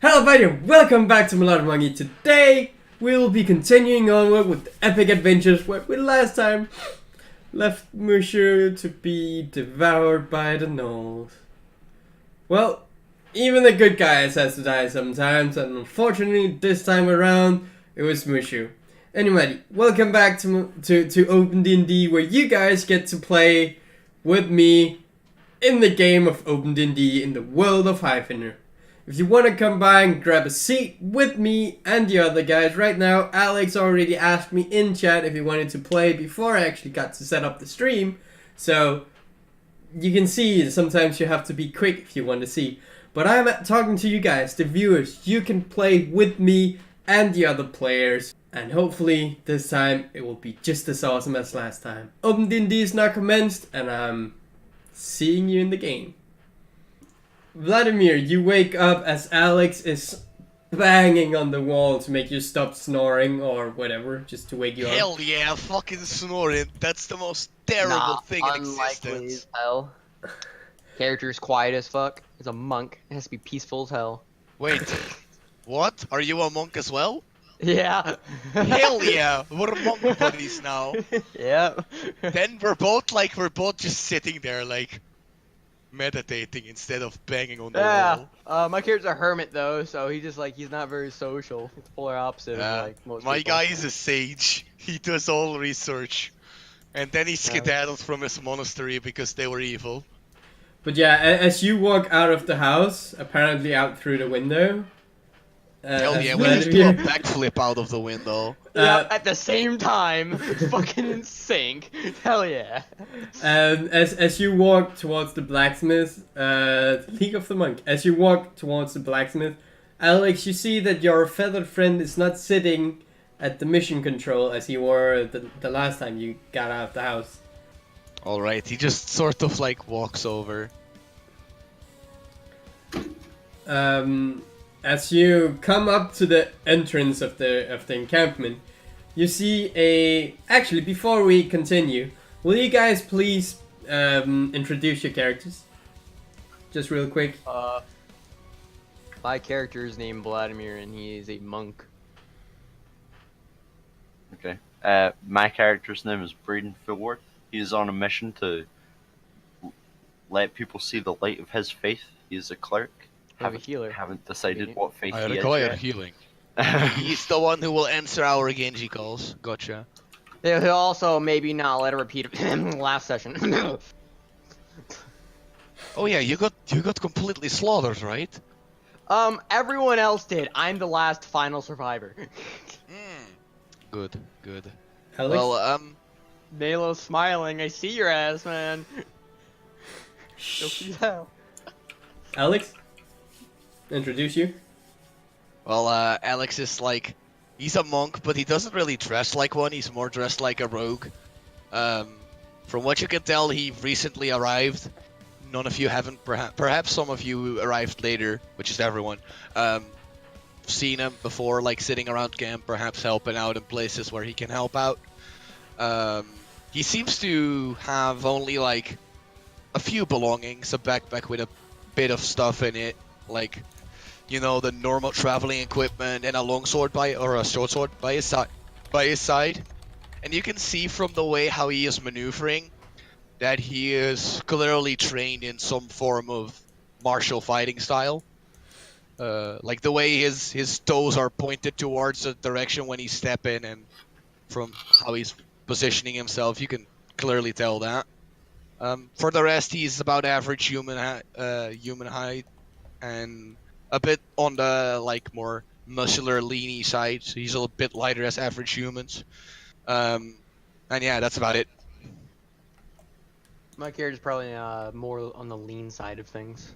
Hello everybody, welcome back to Melodic Monkey. Today we'll be continuing onward with the epic adventures where we last time left Mushu to be devoured by the Gnolls. Well, even the good guys has to die sometimes, and unfortunately this time around it was Mushu. Anyway, welcome back to Open DnD, where you guys get to play with me in the game of Open DnD in the world of Hifi'ger. If you want to come by and grab a seat with me and the other guys, right now Alex already asked me in chat if he wanted to play before I actually got to set up the stream. So you can see sometimes you have to be quick if you want to see. But I'm talking to you guys, the viewers. You can play with me and the other players. And hopefully this time it will be just as awesome as last time. Open DnD is now commenced and I'm seeing you in the game. Vladimir, you wake up as Alex is banging on the wall to make you stop snoring or whatever, just to wake you up. Hell yeah, fucking snoring. That's the most terrible thing in unlikely existence. as hell. Character's quiet as fuck. He's a monk. It has to be peaceful as hell. Wait, what? Are you a monk as well? Yeah. Hell yeah, we're monk buddies now. Yeah. Then we're both just sitting there like meditating instead of banging on the wall. My character's a hermit though, so he's not very social. It's polar opposite of like most My people. guy is a sage. He does all research. And then he skedaddled from his monastery because they were evil. But yeah, as you walk out of the house, apparently out through the window. Hell yeah, we just do a backflip out of the window. Yeah, at the same time, fucking in sync. Hell yeah. As you walk towards the blacksmith, League of the Monk. As you walk towards the blacksmith, Alex, you see that your feathered friend is not sitting at the mission control as you were the last time you got out of the house. Alright, he just sort of like walks over. As you come up to the entrance of the encampment, you see a... Actually, before we continue, will you guys please introduce your characters? Just real quick. My character is named Vladimir and he is a monk. Okay. My character's name is Braden Filworth. He is on a mission to let people see the light of his faith. He is a cleric. I'm a healer. Haven't decided what faith I he require is healing. He's the one who will answer our Genji calls. Gotcha. He'll also maybe not let a repeat of last session. Oh yeah, you got completely slaughtered, right? Everyone else did. I'm the last final survivor. Good, good. Alex? Well, Nalo's smiling. I see your ass, man. Shh. Hell. Alex? Introduce you. well, Alex is like, he's a monk, but he doesn't really dress like one. He's more dressed like a rogue. From what you can tell, he recently arrived. None of you haven't, perhaps some of you arrived later, which is everyone. Seen him before, like sitting around camp, perhaps helping out in places where he can help out. He seems to have only like a few belongings, a backpack with a bit of stuff in it, like, you know, the normal traveling equipment, and a longsword or a short sword by his side. And you can see from the way how he is maneuvering that he is clearly trained in some form of martial fighting style. Like the way his toes are pointed towards the direction when he's stepping, and from how he's positioning himself, you can clearly tell that. For the rest, he's about average human height, and a bit on the like more muscular, leany side. So he's a little bit lighter as average humans. And yeah, that's about it. My character's probably more on the lean side of things.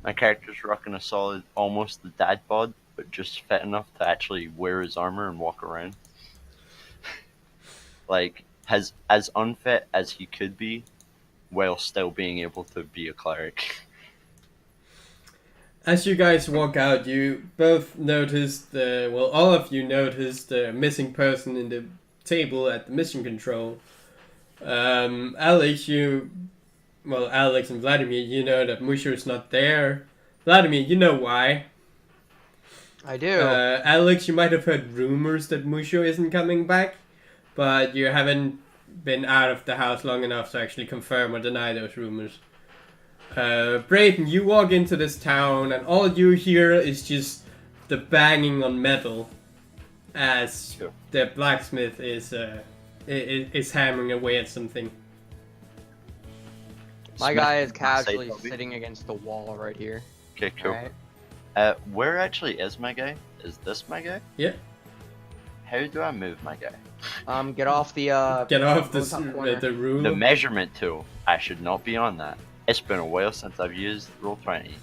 My character's rocking a solid, almost the dad bod, but just fit enough to actually wear his armor and walk around. Like, as unfit as he could be, while still being able to be a cleric. As you guys walk out, you both notice all of you notice the missing person in the table at the mission control. Alex, Alex and Vladimir, you know that Mushu is not there. Vladimir, you know why. I do. Alex, you might have heard rumors that Musho isn't coming back, but you haven't been out of the house long enough to actually confirm or deny those rumors. Brayden, you walk into this town and all you hear is just the banging on metal as the blacksmith is hammering away at something. My guy is casually sitting against the wall right here. Okay, cool. Alright. Where actually is my guy? Is this my guy? Yeah. How do I move my guy? Get off the the rule. The measurement tool. I should not be on that. It's been a while since I've used Roll 20.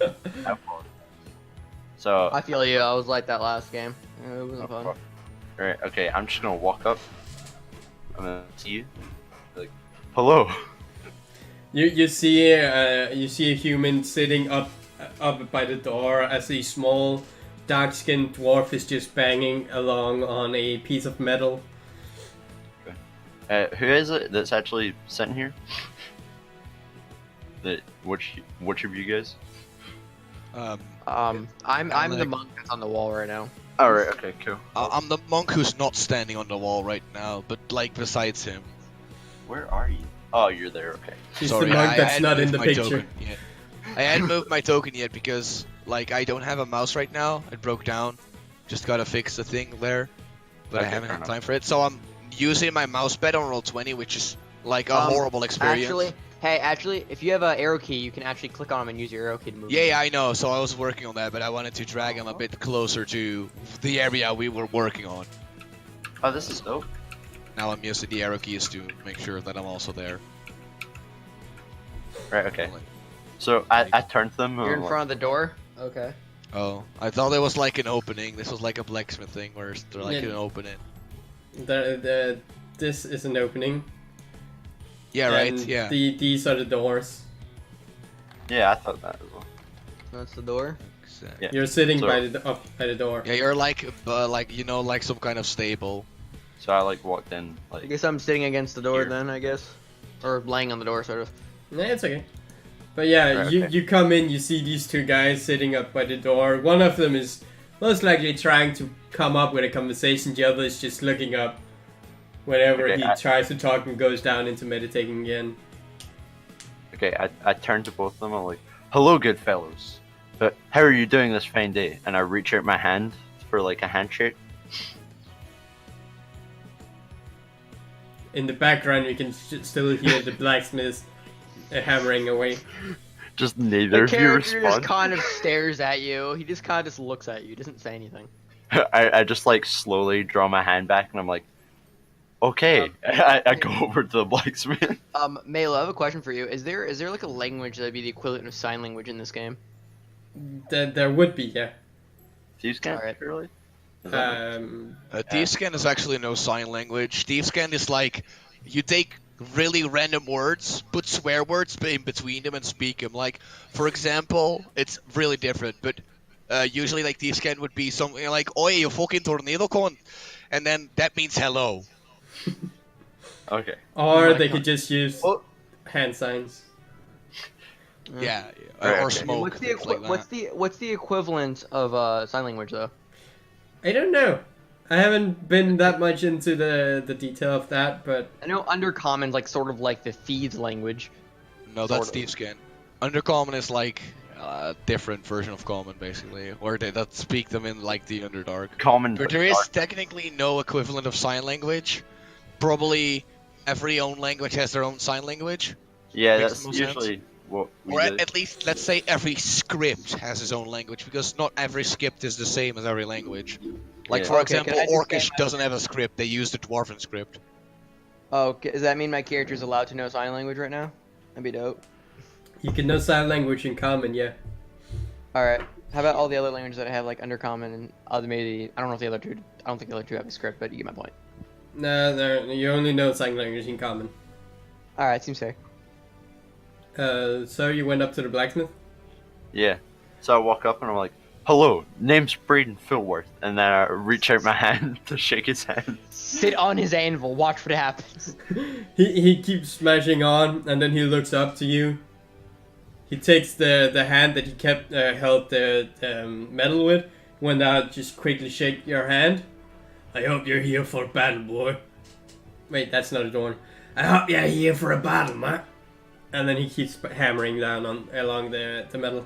So I feel you. I was like that last game. It wasn't fun. Alright, okay, I'm just gonna walk up. I'm gonna see you. Like, hello. You see a human sitting up by the door as a small dark-skinned dwarf is just banging along on a piece of metal. Who is it that's actually sitting here? Which of you guys? I'm the monk that's on the wall right now. Alright, okay, cool. I'm the monk who's not standing on the wall right now, but like besides him. Where are you? Oh, you're there, okay. He's Sorry, the monk I that's hadn't not in moved the my picture. token yet. I hadn't moved my token yet because, like, I don't have a mouse right now. It broke down. Just gotta fix the thing there. But I Okay, haven't fair had enough. time for it. So I'm using my mouse pad on Roll20, which is, like, a horrible experience. Actually, if you have an arrow key, you can actually click on him and use your arrow key to move. Yeah, I know. So I was working on that, but I wanted to drag him a bit closer to the area we were working on. Oh, this is dope. Now I'm using the arrow keys to make sure that I'm also there. Right, okay. So I turned them. You're in front of the door. Okay. Oh, I thought it was like an opening. This was like a blacksmith thing where they're like Yeah. an opening. This is an opening. Yeah, right. And Yeah. These are the doors. Yeah, I thought that as well. That's the door. Yeah. You're sitting So- by the door. Yeah, you're like you know, like some kind of stable. So I like walked in I like. guess I'm sitting against the door Here. then. I guess, or laying on the door, sort of. No, it's okay. But yeah, Right, you okay. you come in, you see these two guys sitting up by the door. One of them is most likely trying to come up with a conversation. The other is just looking up whenever Okay, he tries to talk and goes down into meditating again. Okay, I turned to both of them. I'm like, "Hello, good fellows. How are you doing this fine day?" And I reach out my hand for like a handshake. In the background, you can still hear the blacksmith hammering away. Just neither The of you character just respond. kind of stares at you. He just kind of just looks at you. Doesn't say anything. I just like slowly draw my hand back and I'm like, okay. I go over to the blacksmith. Melo, I have a question for you. Is there like a language that'd be the equivalent of sign language in this game? There would be, yeah. Thieves can't Alright. really. Is that Thiefscan is actually no sign language. Thiefscan is like you take really random words, put swear words in between them, and speak them. Like, for example, it's really different, but usually like Thiefscan would be something like "Oye, you fucking tornado con," and then that means hello. okay. Or my they God. could just use Oh. hand signs. Yeah, Right, or okay. smoke. What's the things like that. what's the equivalent of sign language though? I don't know. I haven't been that much into the detail of that, but I know Undercommon's like sort of like the thieves language. No, that's Sort of. Thiefscan. Undercommon is like a different version of common, basically, or they that speak them in like the Underdark. Common. But there is technically no equivalent of sign language. Probably every own language has their own sign language. Yeah, Makes that's the most sense. usually what we Or do. at least, let's say every script has its own language, because not every script is the same as every language. Like, Yeah. for Okay, example, can I just Orcish say my- doesn't have a script, they use the Dwarven script. Oh, does that mean my character's allowed to know sign language right now? That'd be dope. you can know sign language in common, yeah. All right. How about all the other languages that I have, like Undercommon and other maybe? I don't know if the other two. I don't think the other two have a script, but you get my point. No, you only know sign language in common. All right, seems fair. So you went up to the blacksmith? Yeah. So I walk up and I'm like, "Hello, name's Braden Filworth," and then I reach out my hand to shake his hand. Sit on his anvil. Watch what happens. he keeps smashing on, and then he looks up to you. He takes the hand that he kept held the metal with, when I just quickly shake your hand. I hope you're here for battle, boy. Wait, that's not a door. I hope you're here for a battle, mate. And then he keeps hammering down along the metal.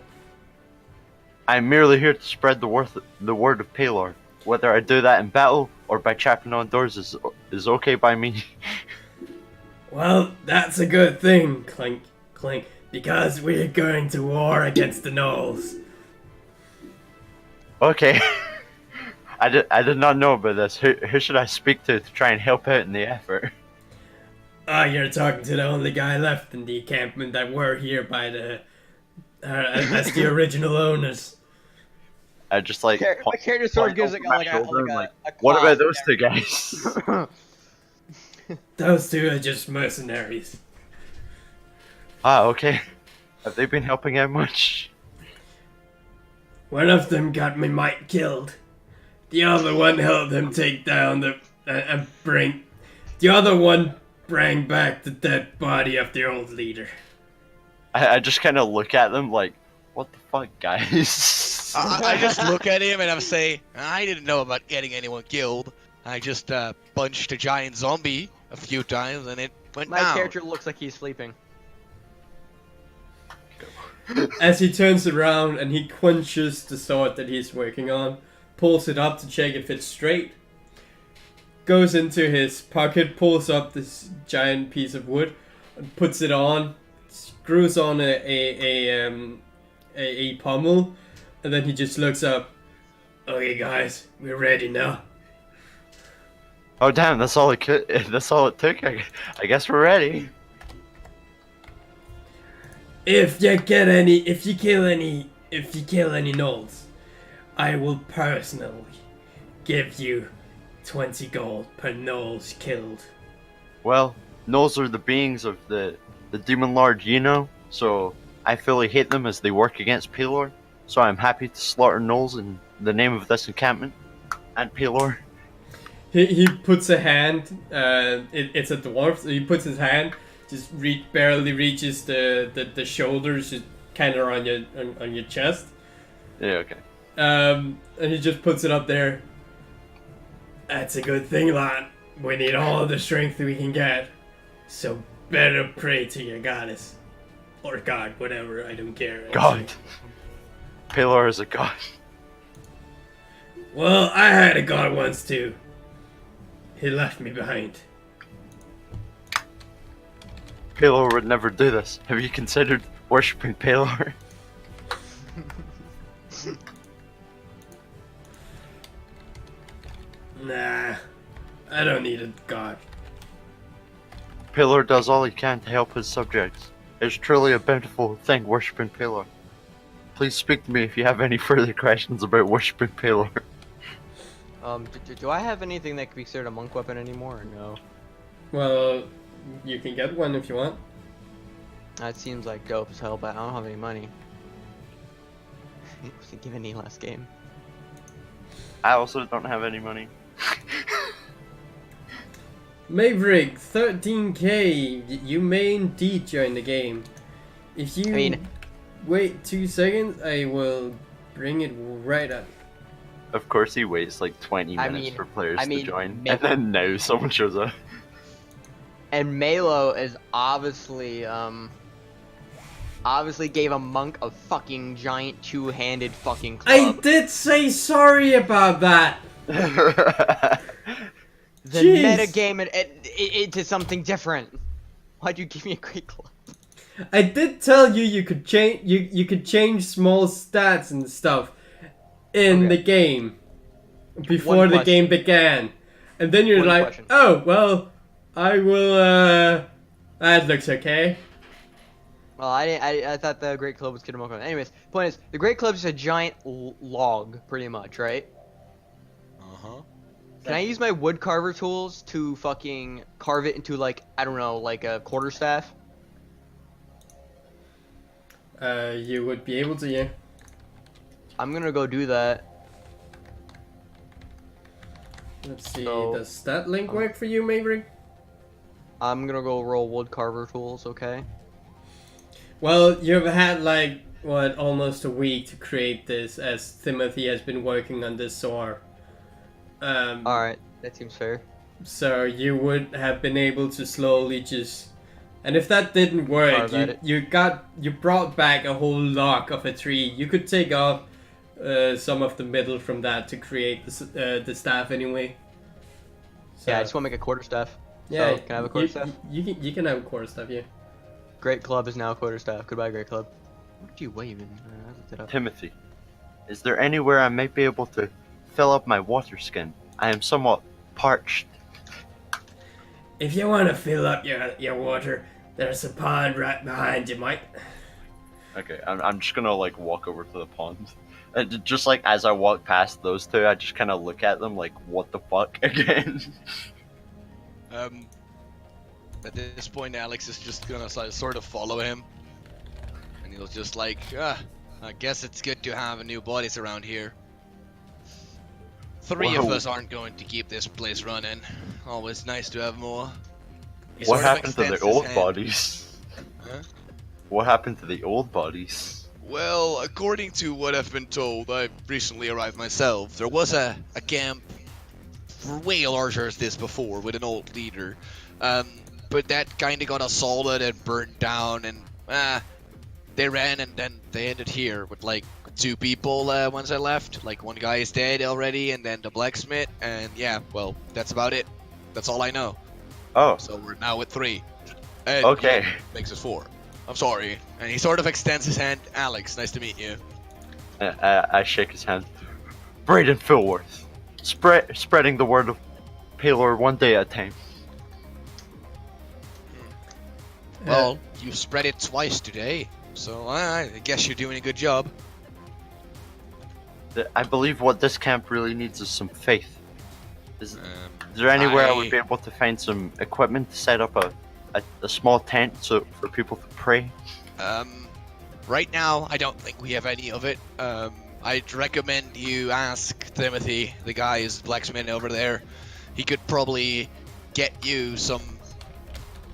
I'm merely here to spread the word of Palor. Whether I do that in battle or by chapping on doors is okay by me. Well, that's a good thing, clink, clink, because we're going to war against the Gnolls. Okay. I did not know about this. Who should I speak to try and help out in the effort? You're talking to the only guy left in the encampment that were here by the as the original owners. I just like My character sort of gives point like over my shoulder and a what claw about those there. two guys? Those two are just mercenaries. Okay. Have they been helping out much? One of them got my mate killed. The other one helped him take down and bring. The other one bring back the dead body of the old leader. I just kind of look at them like, what the fuck, guys? I just look at him and I say, I didn't know about getting anyone killed. I just punched a giant zombie a few times and it went My down. character looks like he's sleeping. As he turns around and he quenches the sword that he's working on, pulls it up to check if it's straight, goes into his pocket, pulls up this giant piece of wood, and puts it on, screws on a pommel, and then he just looks up. Okay, guys, we're ready now. Oh damn, that's all it could. That's all it took. I guess we're ready. If you kill any Gnolls, I will personally give you 20 gold per Gnolls killed. Well, Gnolls are the beings of the demon lord, you know. So I fully hate them as they work against Palor. So I'm happy to slaughter Gnolls in the name of this encampment and Palor. He puts a hand. It's a dwarf. So he puts his hand. Just barely reaches the shoulders, just kind of on your chest. Yeah, okay. And he just puts it up there. That's a good thing, lad. We need all the strength we can get. So better pray to your goddess. Or god, whatever, I don't care. actually. God. Palor is a god. Well, I had a god once too. He left me behind. Palor would never do this. Have you considered worshipping Palor? Nah, I don't need a god. Palor does all he can to help his subjects. It's truly a bountiful thing worshipping Palor. Please speak to me if you have any further questions about worshipping Palor. Do I have anything that could be considered a monk weapon anymore, or no? Well, you can get one if you want. That seems like dope as hell, but I don't have any money. Wasn't given any last game. I also don't have any money. Maverick, 13k. You may indeed join the game. If you wait 2 seconds, I will bring it right up. Of course he waits like 20 minutes for players to join, and then now someone shows up. And Malo is obviously gave a monk a fucking giant two-handed fucking club. I did say sorry about that. The Jeez. meta game it into something different. Why'd you give me a great club? I did tell you could change you could change small stats and stuff in the game before the game began, and then you're like, question. oh well, I will. That looks okay. Well, I thought the great club was Kid Monk. Anyways, point is, the great club is a giant log, pretty much, right? Uh-huh. Can I use my wood carver tools to fucking carve it into, like, I don't know, like a quarterstaff? You would be able to, yeah. I'm gonna go do that. Let's see, So, does that link work for you, Maverick? I'm gonna go roll wood carver tools, okay? Well, you've had like almost a week to create this, as Timothy has been working on this sword. Alright, that seems fair. So you would have been able to slowly just, and if that didn't work, Carve at it. you brought back a whole log of a tree. You could take off some of the metal from that to create the staff anyway. So, Yeah, I just want to make a quarterstaff. yeah, So, can I have a quarterstaff? You can have a quarterstaff, yeah. Great club is now a quarterstaff. Goodbye, great club. What are you waving? I looked it up. Timothy, is there anywhere I might be able to fill up my water skin? I am somewhat parched. If you want to fill up your water, there's a pond right behind you, mate. Okay, I'm just gonna like walk over to the pond. And just like as I walk past those two, I just kind of look at them like, what the fuck again? At this point, Alex is just gonna sort of follow him, and he'll just like, I guess it's good to have new bodies around here. Three of Whoa. us aren't going to keep this place running. Always nice to have more. He What sort of happened to the extends his old hand. bodies? Huh? What happened to the old bodies? Well, according to what I've been told, I recently arrived myself. There was a camp way larger as this before with an old leader. But that kind of got assaulted and burned down, and they ran, and then they ended here with like 2 people once I left. Like, one guy is dead already, and then the blacksmith, and yeah, well, that's about it. That's all I know. Oh, So we're now at 3. And okay. yeah, makes us 4. I'm sorry. And he sort of extends his hand. Alex, nice to meet you. I shake his hand. Braden Philworth, spreading the word of Palor one day at a time. Well, you spread it twice today, so I guess you're doing a good job. I believe what this camp really needs is some faith. Is there anywhere I would be able to find some equipment to set up a small tent so for people to pray? Right now, I don't think we have any of it. I'd recommend you ask Timothy, the guy who's blacksmith over there. He could probably get you some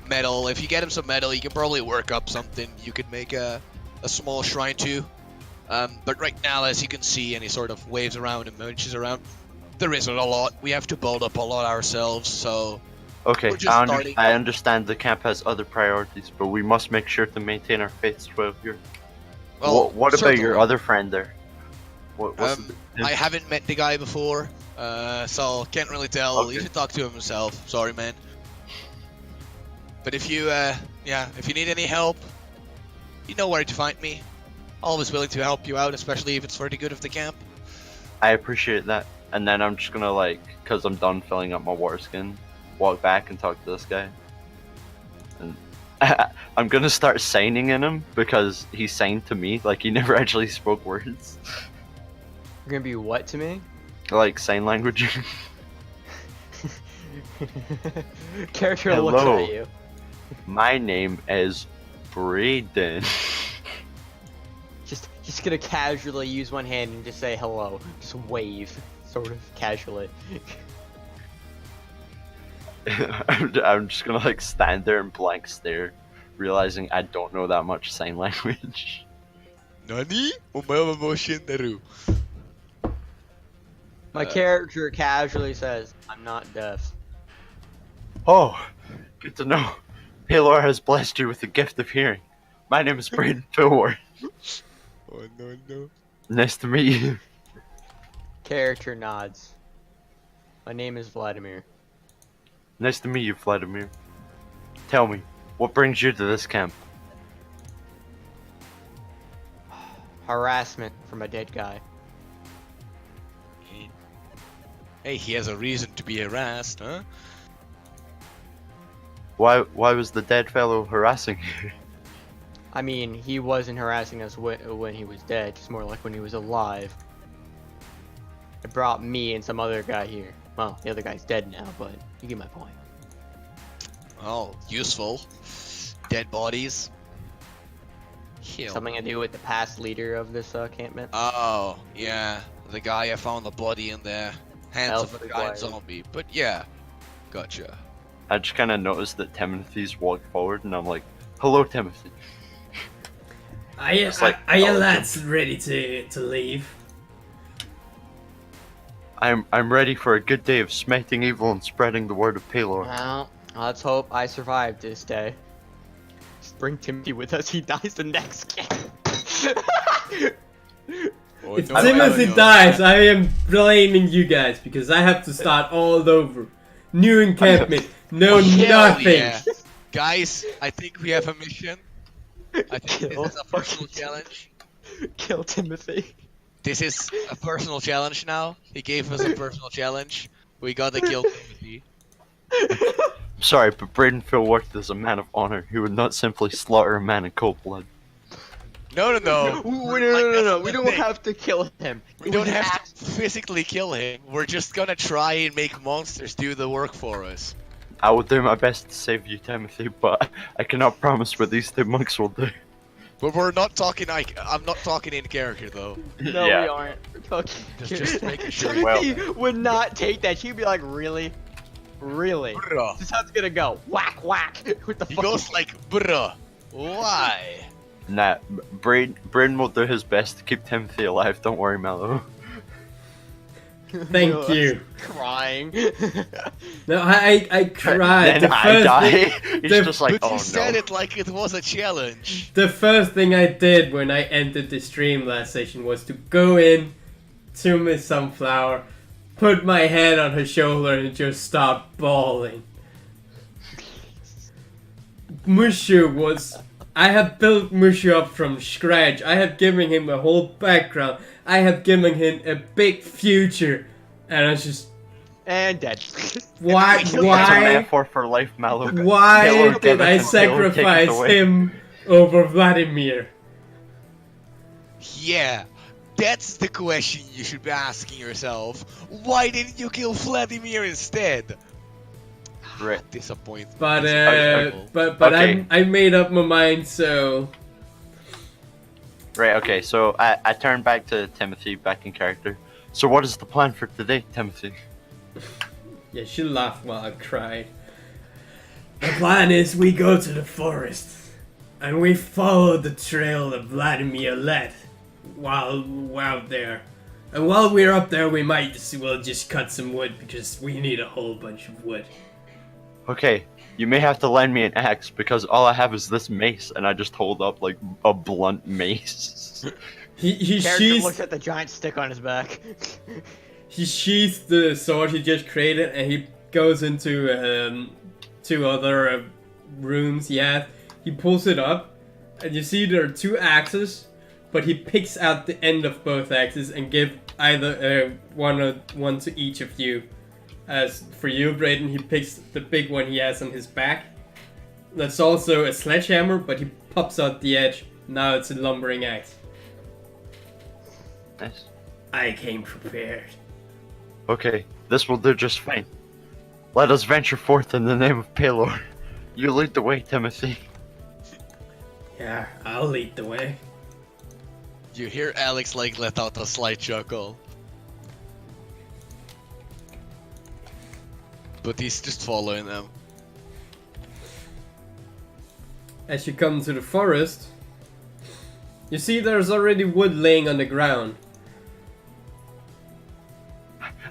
metal. If you get him some metal, he can probably work up something you could make a small shrine to. But right now, as you can see, and he sort of waves around and munches around, there isn't a lot. We have to build up a lot ourselves, so... Okay, We're just starting. I understand the camp has other priorities, but we must make sure to maintain our faith while here. Well, What about your certainly. other friend there? What's I haven't met the guy before, so can't really tell. Okay. You should talk to him himself. Sorry, man. But if you, if you need any help, you know where to find me. Always willing to help you out, especially if it's for the good of the camp. I appreciate that. And then I'm just gonna like, cause I'm done filling up my water skin, walk back and talk to this guy. And I'm gonna start signing in him because he signed to me, like he never actually spoke words. You're gonna be what to me? Like sign language. Character Hello. looks at you. My name is Braden. Just gonna casually use one hand and just say hello. Just wave, sort of casually. I'm just gonna like stand there and blank stare, realizing I don't know that much sign language. Nani? Omae wa moshinderu. My character casually says, "I'm not deaf." Oh, good to know. Palor has blessed you with the gift of hearing. My name is Braden Philworth. Oh no. Nice to meet you. Character nods. My name is Vladimir. Nice to meet you, Vladimir. Tell me, what brings you to this camp? Harassment from a dead guy. Hey, he has a reason to be harassed, huh? Why was the dead fellow harassing you? I mean, he wasn't harassing us when he was dead, just more like when he was alive. It brought me and some other guy here. Well, the other guy's dead now, but you get my point. Oh, useful. Dead bodies. Kill. Something to do with the past leader of this campment. Oh, yeah. The guy I found the body in the hands of a giant Hifi'ger. zombie. But yeah, gotcha. I just kind of noticed that Timothy's walked forward, and I'm like, "Hello, Timothy." Are you lads ready to leave? I'm ready for a good day of smiting evil and spreading the word of Palor. Well, let's hope I survive this day. Just bring Timothy with us. He dies the next game. Oh, If no, Timothy no, no. dies, I am blaming you guys because I have to start all over. New encampment, no Hell nothing. yeah. Guys, I think we have a mission. I think Kill this is a personal fucking challenge. Kill Timothy. This is a personal challenge now. He gave us a personal challenge. We gotta kill Timothy. I'm sorry, but Braden Philworth is a man of honor. He would not simply slaughter a man in cold blood. No. No. Like, We don't have to kill him. We don't have to physically kill him. We're just gonna try and make monsters do the work for us. I will do my best to save you, Timothy, but I cannot promise what these two monks will do. But we're not talking like I'm not talking in character though. No, Yeah. we aren't. We're talking. Just making sure. Timothy would not take that. He'd be like, really? Really? Bruh. This is how it's gonna go. Whack, whack. What the He fuck? goes like, bruh, why? Nah, Braden will do his best to keep Timothy alive. Don't worry, Mallow. Thank you. Crying. No, I cried. Then I die. He's the- just like, But oh you said no. it like it was a challenge. The first thing I did when I entered the stream last session was to go in to Miss Sunflower, put my head on her shoulder, and just start bawling. Mushu was. I have built Mushu up from scratch. I have given him a whole background. I have given him a big future. And I was just. And dead. Why? That's That's a Why? metaphor for life, Mallow. Why Taylor did gave I it and Taylor takes it sacrifice away. him over Vladimir? Yeah, that's the question you should be asking yourself. Why didn't you kill Vladimir instead? Right. Disappointment. But Disappointment. but Okay. I made up my mind. So Right, okay, so I turn back to Timothy, back in character. So what is the plan for today, Timothy? yeah, she laughed while I cried. The plan is we go to the forest and we follow the trail that Vladimir led while we're out there. And while we're up there, we might just cut some wood because we need a whole bunch of wood. Okay, you may have to lend me an axe because all I have is this mace and I just hold up like a blunt mace. He Character sheathes looks at the giant stick on his back. he sheaths the sword he just created and he goes into two other rooms he has. He pulls it up and you see there are two axes, but he picks out the end of both axes and give either one to each of you. As for you, Brayden, he picks the big one he has on his back. That's also a sledgehammer, but he pops out the edge. Now it's a lumbering axe. Nice. I came prepared. Okay, this will do just fine. Let us venture forth in the name of Palor. You lead the way, Timothy. Yeah, I'll lead the way. You hear Alex like let out a slight chuckle. But he's just following them. As you come to the forest, you see there's already wood laying on the ground.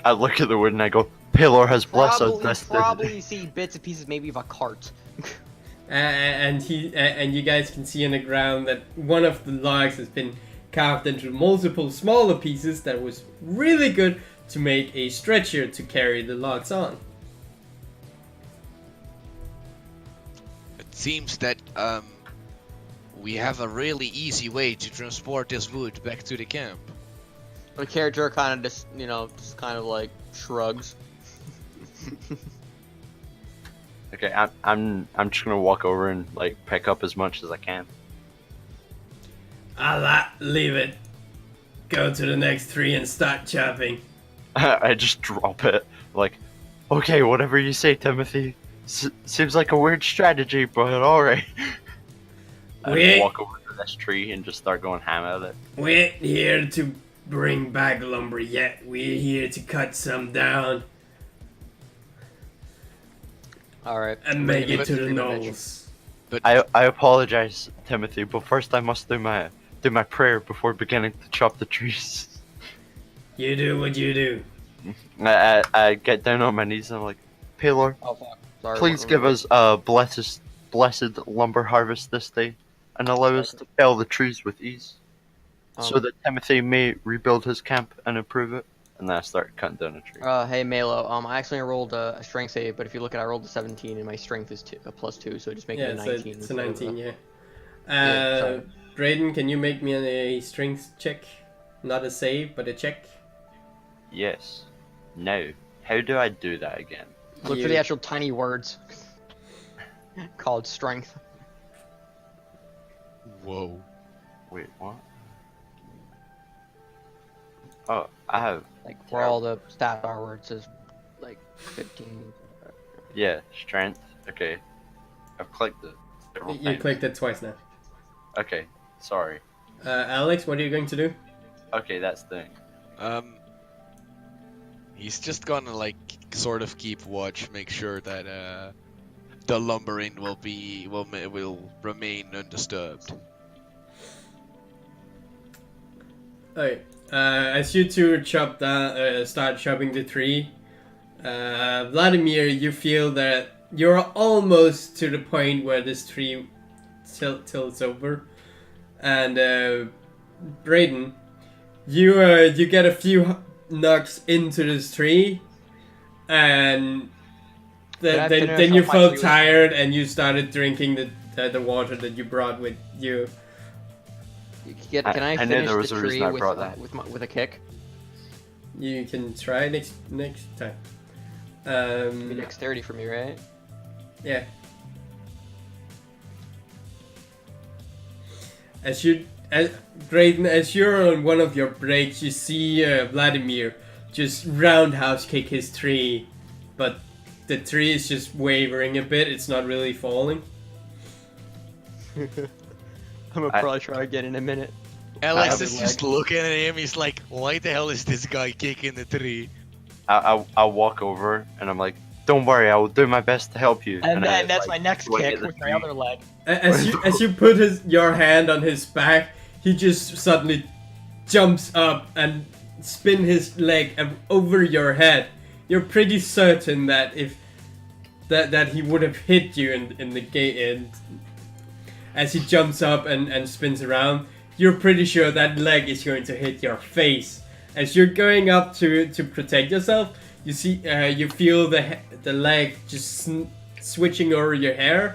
I look at the wood and I go, Palor has blessed us destiny. Probably see bits and pieces maybe of a cart. And you guys can see on the ground that one of the logs has been carved into multiple smaller pieces that was really good to make a stretcher to carry the logs on. It seems that we have a really easy way to transport this wood back to the camp. The character kind of just, just kind of like shrugs. Okay, I'm just gonna walk over and like pick up as much as I can. Leave it. Go to the next tree and start chopping. I just drop it. Like, okay, whatever you say, Timothy. Seems like a weird strategy, but alright. I Wait. walk over to this tree and just start going ham at it. We ain't here to bring back lumber yet. We're here to cut some down Alright. and make it to the Stream Gnolls. I apologize, Timothy, but first I must do my do my prayer before beginning to chop the trees. You do what you do. I get down on my knees and I'm like, Paylor, Oh fuck. Sorry. please give us a blessed lumber harvest this day, and allow us to fell the trees with ease, so that Timothy may rebuild his camp and improve it. And then I start cutting down a tree. Hey Melo, I accidentally rolled a strength save, but if you look at it, I rolled a 17 and my strength is +2, so just make it a 19. It's a 19, yeah. Sorry. Brayden, can you make me a strength check? Not a save, but a check. Yes. Now, how do I do that again? Look for the actual tiny words called strength. Whoa. Wait, what? Oh, I have. Like where all the stats are, where it says like 15. Yeah, strength. Okay. I've clicked it. You clicked it twice now. Okay, sorry. Alex, what are you going to do? Okay, that's the thing. He's just gonna like sort of keep watch, make sure that the lumbering will remain undisturbed. Okay. As you two start chopping the tree, Vladimir, you feel that you're almost to the point where this tree tilts over, and Brayden, you get a few knocks into this tree, and then you felt tired and you started drinking the water that you brought with you. Can I I knew finish there was the a reason tree I brought that. with a kick? You can try next time. It'd be dexterity for me, right? Yeah. Brayden, as you're on one of your breaks, you see Vladimir just roundhouse kick his tree, but the tree is just wavering a bit. It's not really falling. I'm gonna probably try again in a minute. Alex is just looking at him. He's like, "Why the hell is this guy kicking the tree?" I'll walk over and I'm like, "Don't worry, I will do my best to help you." And then that's like, my next swing kick at the with my tree. other leg. As you put your hand on his back, he just suddenly jumps up and spin his leg over your head. You're pretty certain that that he would have hit you in the gate end. As he jumps up and spins around, you're pretty sure that leg is going to hit your face. As you're going up to protect yourself, you feel the leg just switching over your hair,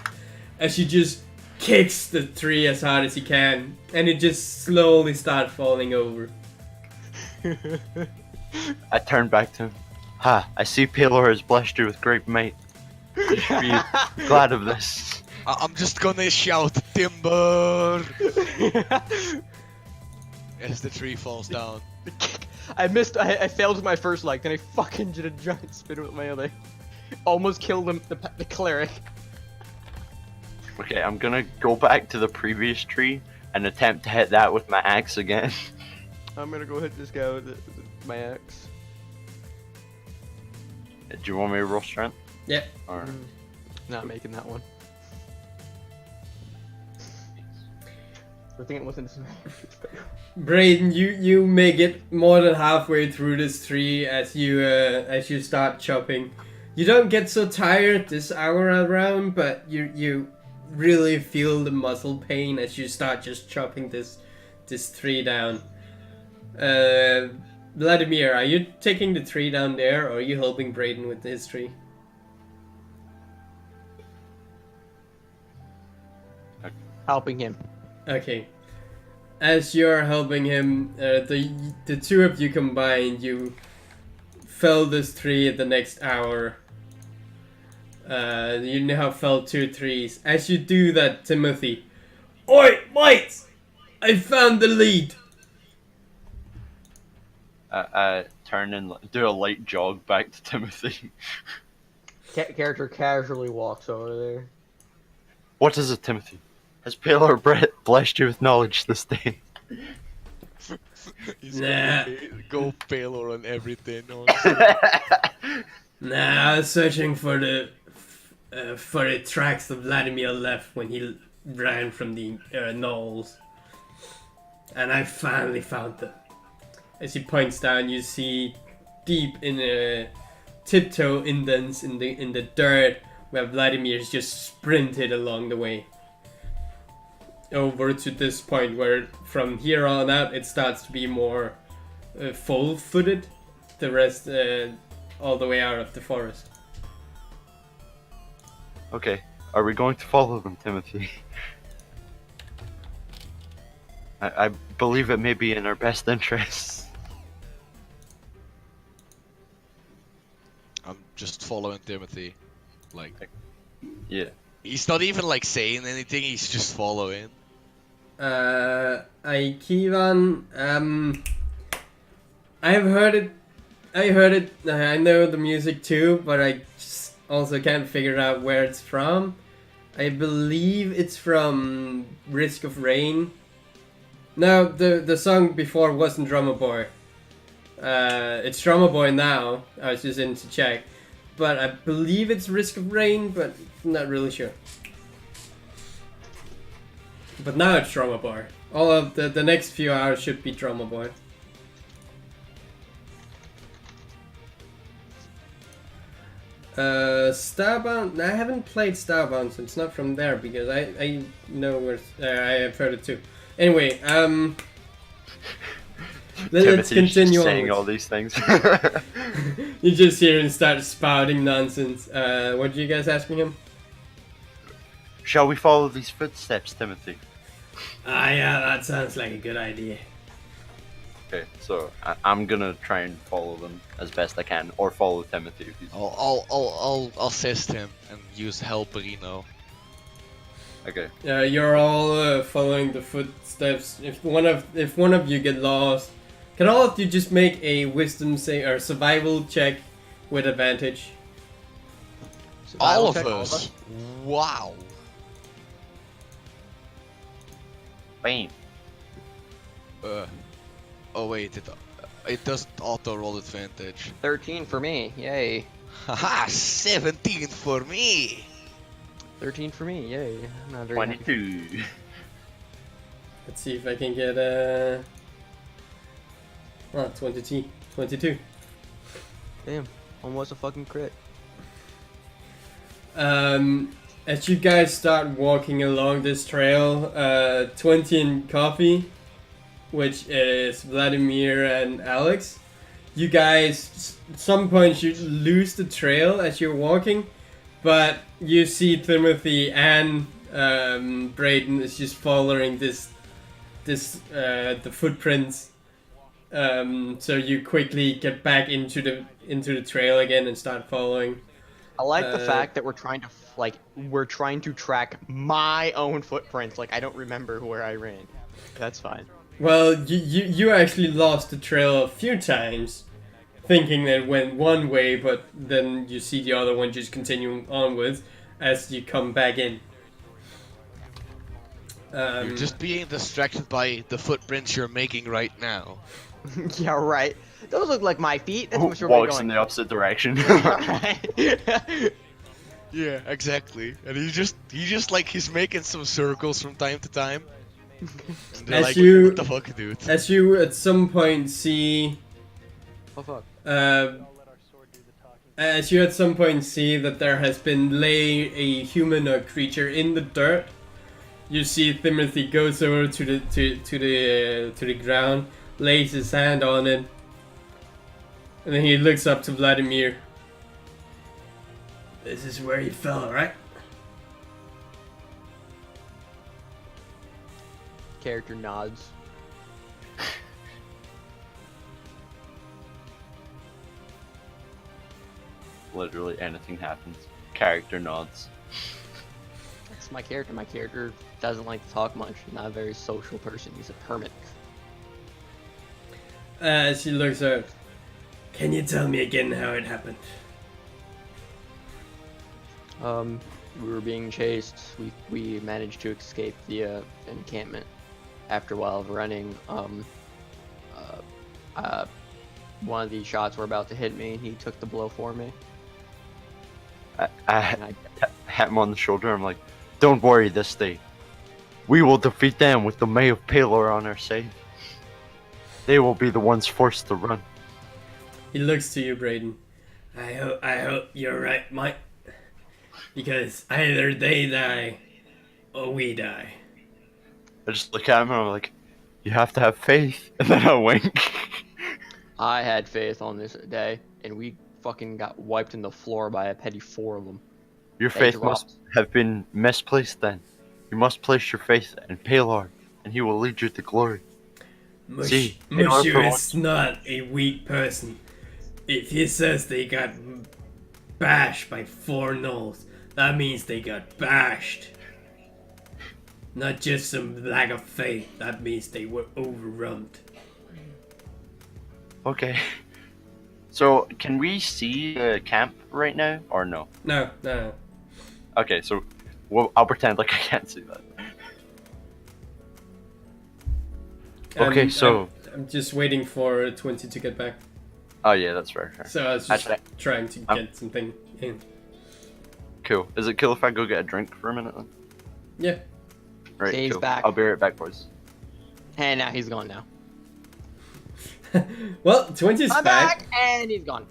as he just kicks the tree as hard as he can, and it just slowly starts falling over. I turn back to him. Ha! I see Paylor has blessed you with great might. You should be glad of this. I'm just gonna shout timber as the tree falls down. I missed. I failed with my first leg, then I fucking did a giant spin with my other. Almost killed him, the cleric. Okay, I'm gonna go back to the previous tree and attempt to hit that with my axe again. I'm gonna go hit this guy with my axe. Do you want me to roll strength? Yeah. Or... Not making that one. I think it wasn't. Brayden, you make it more than halfway through this tree as you start chopping. You don't get so tired this hour around, but you really feel the muscle pain as you start just chopping this tree down. Vladimir, are you taking the tree down there, or are you helping Brayden with his tree? Helping him. Okay. As you're helping him, the two of you combined, you fell this tree at the next hour. You now fell 2 trees. As you do that, Timothy, oi, mates! I found the lead. I turn and do a light jog back to Timothy. Character casually walks over there. What is it, Timothy? Has Paylor blessed you with knowledge this day? He's Nah. gonna go failure on everything. Nah, I was searching for the tracks that Vladimir left when he ran from the Gnolls. and I finally found them. As he points down, you see deep in a tiptoe indents in the dirt where Vladimir's just sprinted along the way. Over to this point where from here on out it starts to be more full-footed. The rest all the way out of the forest. Okay, are we going to follow them, Timothy? I believe it may be in our best interests. I'm just following Timothy. Like, Yeah. he's not even like saying anything, he's just following. Kivan, I've heard it. I heard it. I know the music too, but I just also can't figure out where it's from. I believe it's from Risk of Rain. No, the song before wasn't Drummer Boy. It's Drummer Boy now. I was just in to check, but I believe it's Risk of Rain, but I'm not really sure. But now it's Drummer Boy. All of the next few hours should be Drummer Boy. Starbound. I haven't played Starbound, so it's not from there because I know where I have heard it too. Anyway, let's continue on. Saying all these things. You just hear him start spouting nonsense. What did you guys asking him? Shall we follow these footsteps, Timothy? Ah, yeah, that sounds like a good idea. Okay, so I'm gonna try and follow them as best I can, or follow Timothy if he's... I'll assist him and use Helperino. Okay. You're all following the footsteps. If one of you get lost, can all of you just make a wisdom or survival check with advantage? All Survival of check, us? Wow. Bam. Oh wait, it doesn't auto roll advantage. 13 for me, yay. Haha, 17 for me. 13 for me, yay. I'm not very happy. 22. Let's see if I can get 22. Damn, almost a fucking crit. As you guys start walking along this trail, 20 and Coffee, which is Vladimir and Alex, you guys at some point you lose the trail as you're walking, but you see Timothy and Brayden is just following the footprints. So you quickly get back into the trail again and start following. I like the fact that we're trying to track my own footprints. Like, I don't remember where I ran. That's fine. Well, you actually lost the trail a few times, thinking that it went one way, but then you see the other one just continuing onwards as you come back in. You're just being distracted by the footprints you're making right now. Yeah, right. Those look like my feet. That's Who what we're walks in going. the opposite direction? Yeah, exactly. And he's making some circles from time to time. And they're As like, you- what the fuck, dude? As you at some point see, Oh fuck. as you at some point see that there has been a humanoid creature in the dirt, you see Timothy goes over to the ground, lays his hand on it, and then he looks up to Vladimir. This is where you fell, right? Character nods. Literally anything happens. Character nods. That's my character. My character doesn't like to talk much. Not a very social person. He's a hermit. As he looks up, can you tell me again how it happened? We were being chased. We managed to escape the encampment. After a while of running, one of these shots were about to hit me, and he took the blow for me. I And I pat him on the shoulder. I'm like, don't worry this day. We will defeat them with the May of Palor on our side. they will be the ones forced to run. He looks to you, Brayden. I hope you're right, Mike. Because either they die or we die. I just look at him and I'm like, you have to have faith. And then I wink. I had faith on this day, and we fucking got wiped in the floor by a petty 4 of them. Your They faith dropped. must have been misplaced then. You must place your faith in Palor, and he will lead you to glory. See, Monsieur is not a weak person. If he says they got bashed by 4 gnolls, that means they got bashed. Not just some lack of faith, that means they were overrun. Okay. So, can we see the camp right now, or no? No. Okay, so I'll pretend like I can't see that. Okay, so... I'm just waiting for 20 to get back. Oh yeah, that's fair. So I was just Actually, trying to get something in. Cool. Is it cool if I go get a drink for a minute then? Yeah. Right, Dave's cool. back. I'll be right back, boys. And now he's gone now. Well, 20's I'm back, and he's gone.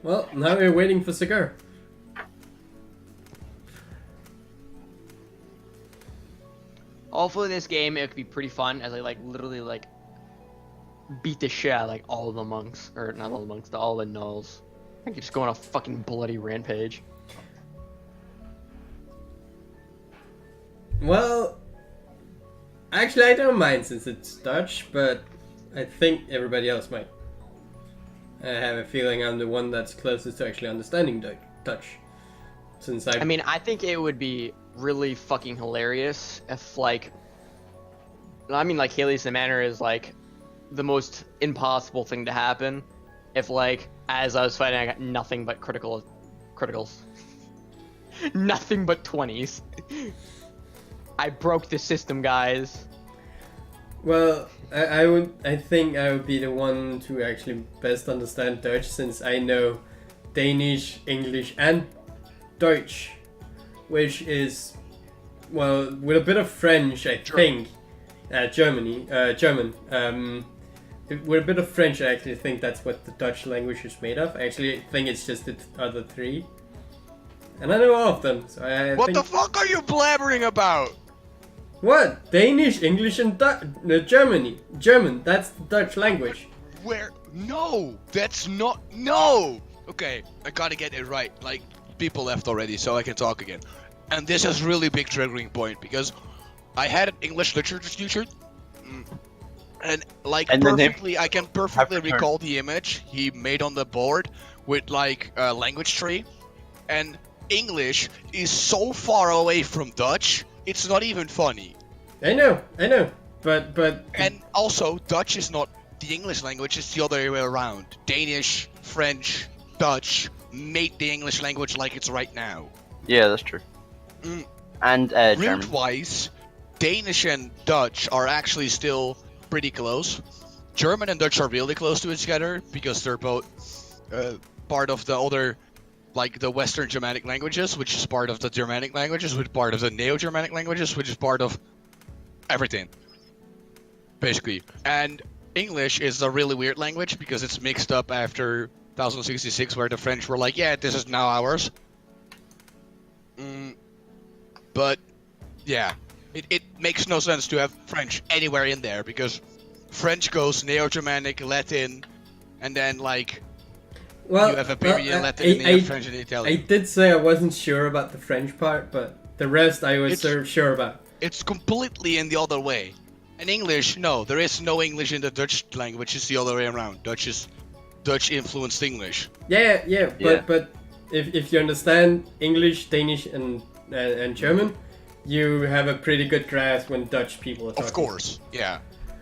Well, now we're waiting for Cigar. Hopefully this game, it could be pretty fun as I literally beat the shit out of all the monks. Or not all the monks, all the gnolls. I keep just going on a fucking bloody rampage. Well, actually I don't mind since it's Dutch, but I think everybody else might. I have a feeling I'm the one that's closest to actually understanding Dutch. Since I mean, I think it would be really fucking hilarious if Haley's the Manor is the most impossible thing to happen. If as I was fighting I got nothing but criticals. Nothing but 20s. I broke the system, guys. Well, I think I would be the one to actually best understand Dutch since I know Danish, English and Deutsch, which is, well, with a bit of French, I think, German. With a bit of French, I actually think that's what the Dutch language is made of. I actually think it's just the other 3. And I know all of them, so I What think... the fuck are you blabbering about? What? Danish, English and German, that's the Dutch language. Where? No, that's not. No! Okay, I gotta get it right. People left already, so I can talk again. And this is really big triggering point because I had an English literature teacher, and I can perfectly recall the image he made on the board with a language tree, and English is so far away from Dutch, it's not even funny. I know, but... And also, Dutch is not the English language, it's the other way around. Danish, French, Dutch made the English language like it's right now. Yeah, that's true. And German. Root-wise, Danish and Dutch are actually still pretty close. German and Dutch are really close to each other because they're both part of the other, the Western Germanic languages, which is part of the Germanic languages, which is part of the Neo-Germanic languages, which is part of everything, basically. And English is a really weird language because it's mixed up after 1066, where the French were like, yeah, this is now ours. But, yeah, it makes no sense to have French anywhere in there because French goes Neo-Germanic, Latin, and then, well, you have Iberian, Latin, and then you have French and Italian. I did say I wasn't sure about the French part, but the rest I was sure about. It's completely in the other way. In English, no, there is no English in the Dutch language, it's the other way around. Dutch influenced English. Yeah, but if you understand English, Danish, and German, you have a pretty good grasp when Dutch people are talking. Of course, yeah,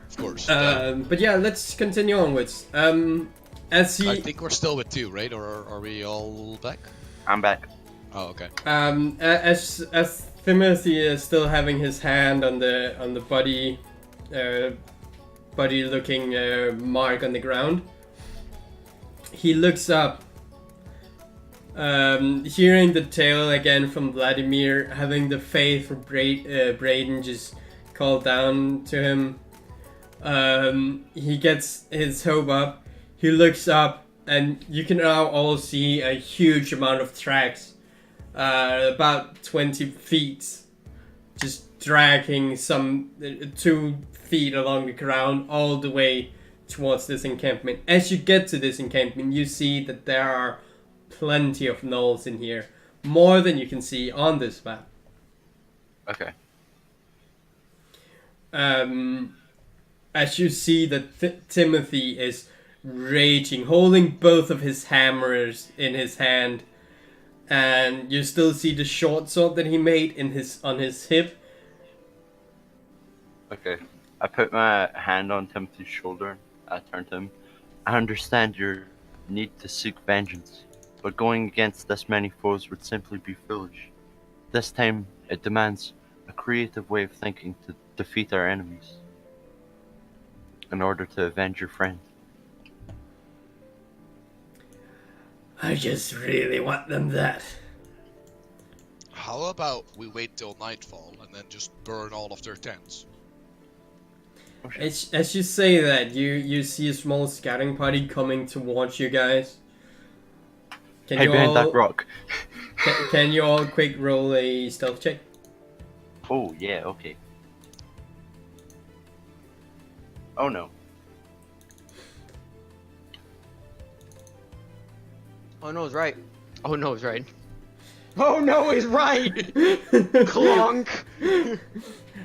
of course. But yeah, let's continue onwards. I think we're still with 2, right? Or are we all back? I'm back. Oh, okay. As Timothy is still having his hand on the body looking mark on the ground, he looks up Hearing the tale again from Vladimir, having the faith for Braden just called down to him, he gets his hope up. He looks up, and you can now all see a huge amount of tracks, about 20 feet, just dragging some 2 feet along the ground all the way towards this encampment. As you get to this encampment, you see that there are plenty of gnolls in here, more than you can see on this map. Okay. As you see that Timothy is raging, holding both of his hammers in his hand, and you still see the short sword that he made on his hip. Okay. I put my hand on Timothy's shoulder and I turn to him. I understand your need to seek vengeance, but going against this many foes would simply be foolish. This time, it demands a creative way of thinking to defeat our enemies in order to avenge your friend. I just really want them that. How about we wait till nightfall and then just burn all of their tents? As you say that, you see a small scouting party coming towards you guys. Can Hey, you behind all that rock. can you all quick roll a stealth check? Oh, yeah, okay. Oh no. Oh no, is right. Oh no, is right. Oh no, is right. Clunk.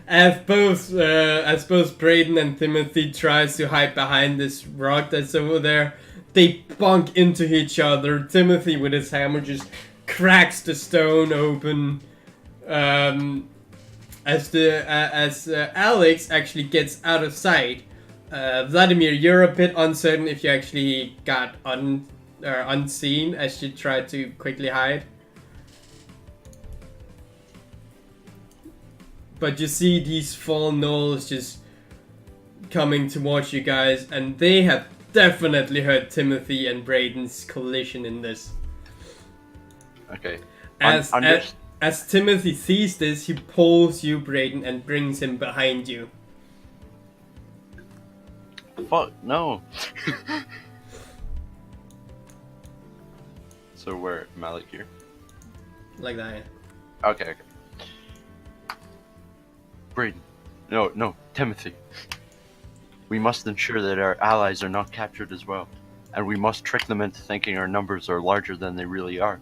As both Braden and Timothy tries to hide behind this rock that's over there, they bunk into each other. Timothy with his hammer just cracks the stone open. As Alex actually gets out of sight. Vladimir, you're a bit uncertain if you actually got unseen as you tried to quickly hide. But you see these fallen gnolls just coming towards you guys, and they have definitely heard Timothy and Braden's collision in this. Okay. As Timothy sees this, he pulls you, Braden, and brings him behind you. Fuck, no. So where am I, like, here? Like that. Okay. Braden. No, Timothy. We must ensure that our allies are not captured as well. And we must trick them into thinking our numbers are larger than they really are.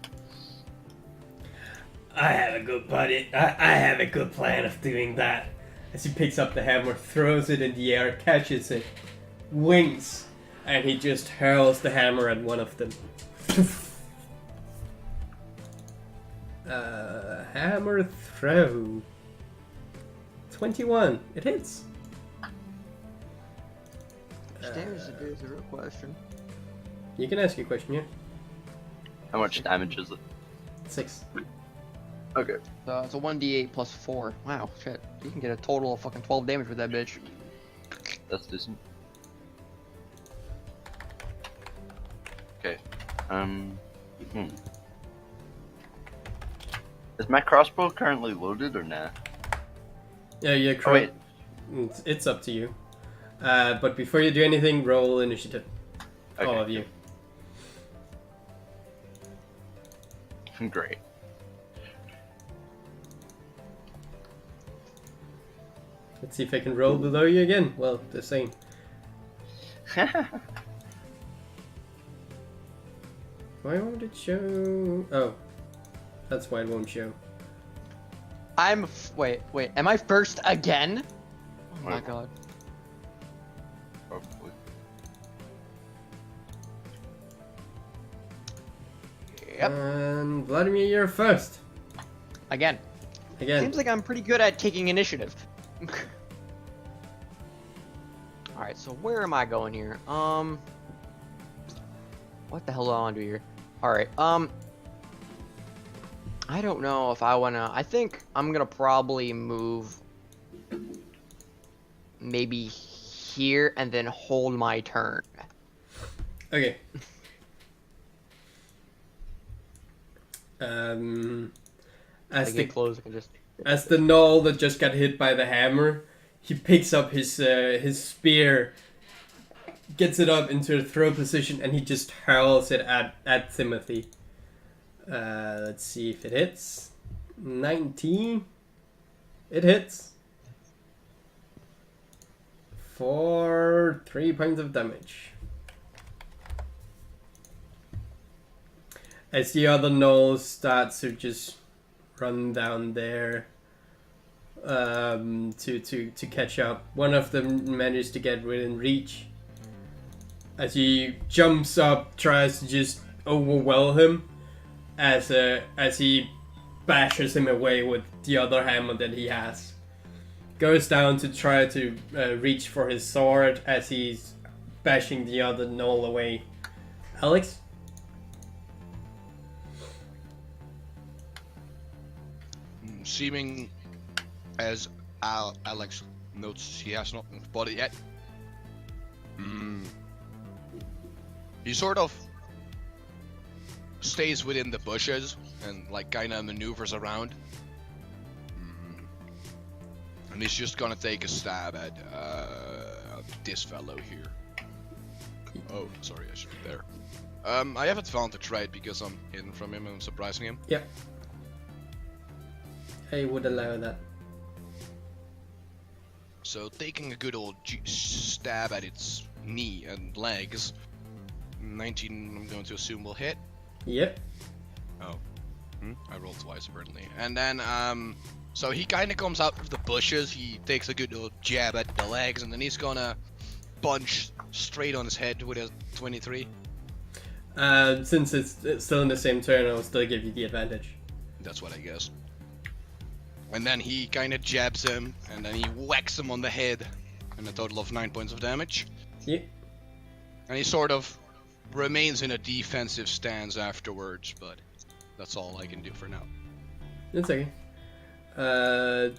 I have a good buddy. I have a good plan of doing that. As he picks up the hammer, throws it in the air, catches it, winks, and he just hurls the hammer at one of them. Hammer throw. 21. It hits. Which damage is a real question. You can ask a question, yeah. How much damage is it? 6. Okay. So it's a 1d8 plus 4. Wow, shit. You can get a total of fucking 12 damage with that bitch. That's decent. Okay. Is my crossbow currently loaded or nah? Yeah, you're Oh, wait. It's up to you. But before you do anything, roll initiative. Okay. All of you. Great. Let's see if I can roll below you again. Well, the same. Why won't it show? Oh, that's why it won't show. Wait, am I first again? Oh my Wait. god. Probably. Yep. And Vladimir, you're first. Again. Again. Seems like I'm pretty good at taking initiative. Alright, so where am I going here? What the hell do I want to do here? Alright, I don't know if I wanna... I think I'm gonna probably move... maybe here and then hold my turn. Okay. As I the get close, I can just. as the gnoll that just got hit by the hammer, he picks up his spear, gets it up into a throw position, and he just hurls it at Timothy. Let's see if it hits. 19. It hits. For 3 points of damage. As the other Gnolls starts to just run down there to catch up. One of them manages to get within reach. As he jumps up, tries to just overwhelm him as he bashes him away with the other hammer that he has. Goes down to try to reach for his sword as he's bashing the other gnoll away. Alex? Seeming as Alex notes he has not spotted yet. He sort of stays within the bushes and like kind of maneuvers around. And he's just gonna take a stab at this fellow here. Oh, sorry, I should be there. I have advantage, right, because I'm hidden from him and I'm surprising him. Yep. I would allow that. So taking a good old stab at its knee and legs. 19, I'm going to assume will hit. Yep. Oh. I rolled twice apparently. And then, so he kind of comes out of the bushes, he takes a good old jab at the legs, and then he's gonna punch straight on his head with a 23. Since it's still in the same turn, I'll still give you the advantage. That's what I guess. And then he kind of jabs him, and then he whacks him on the head, and a total of 9 points of damage. Yep. And he sort of remains in a defensive stance afterwards, but that's all I can do for now. It's okay.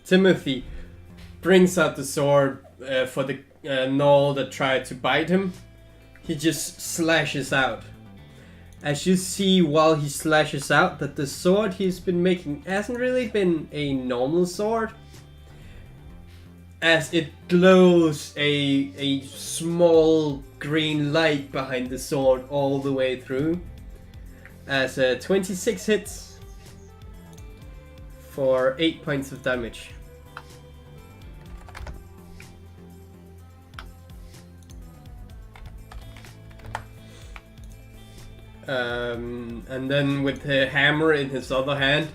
Timothy brings out the sword for the gnoll that tried to bite him. He just slashes out. As you see while he slashes out that the sword he's been making hasn't really been a normal sword, as it glows a small green light behind the sword all the way through. As 26 hits for 8 points of damage. And then with the hammer in his other hand,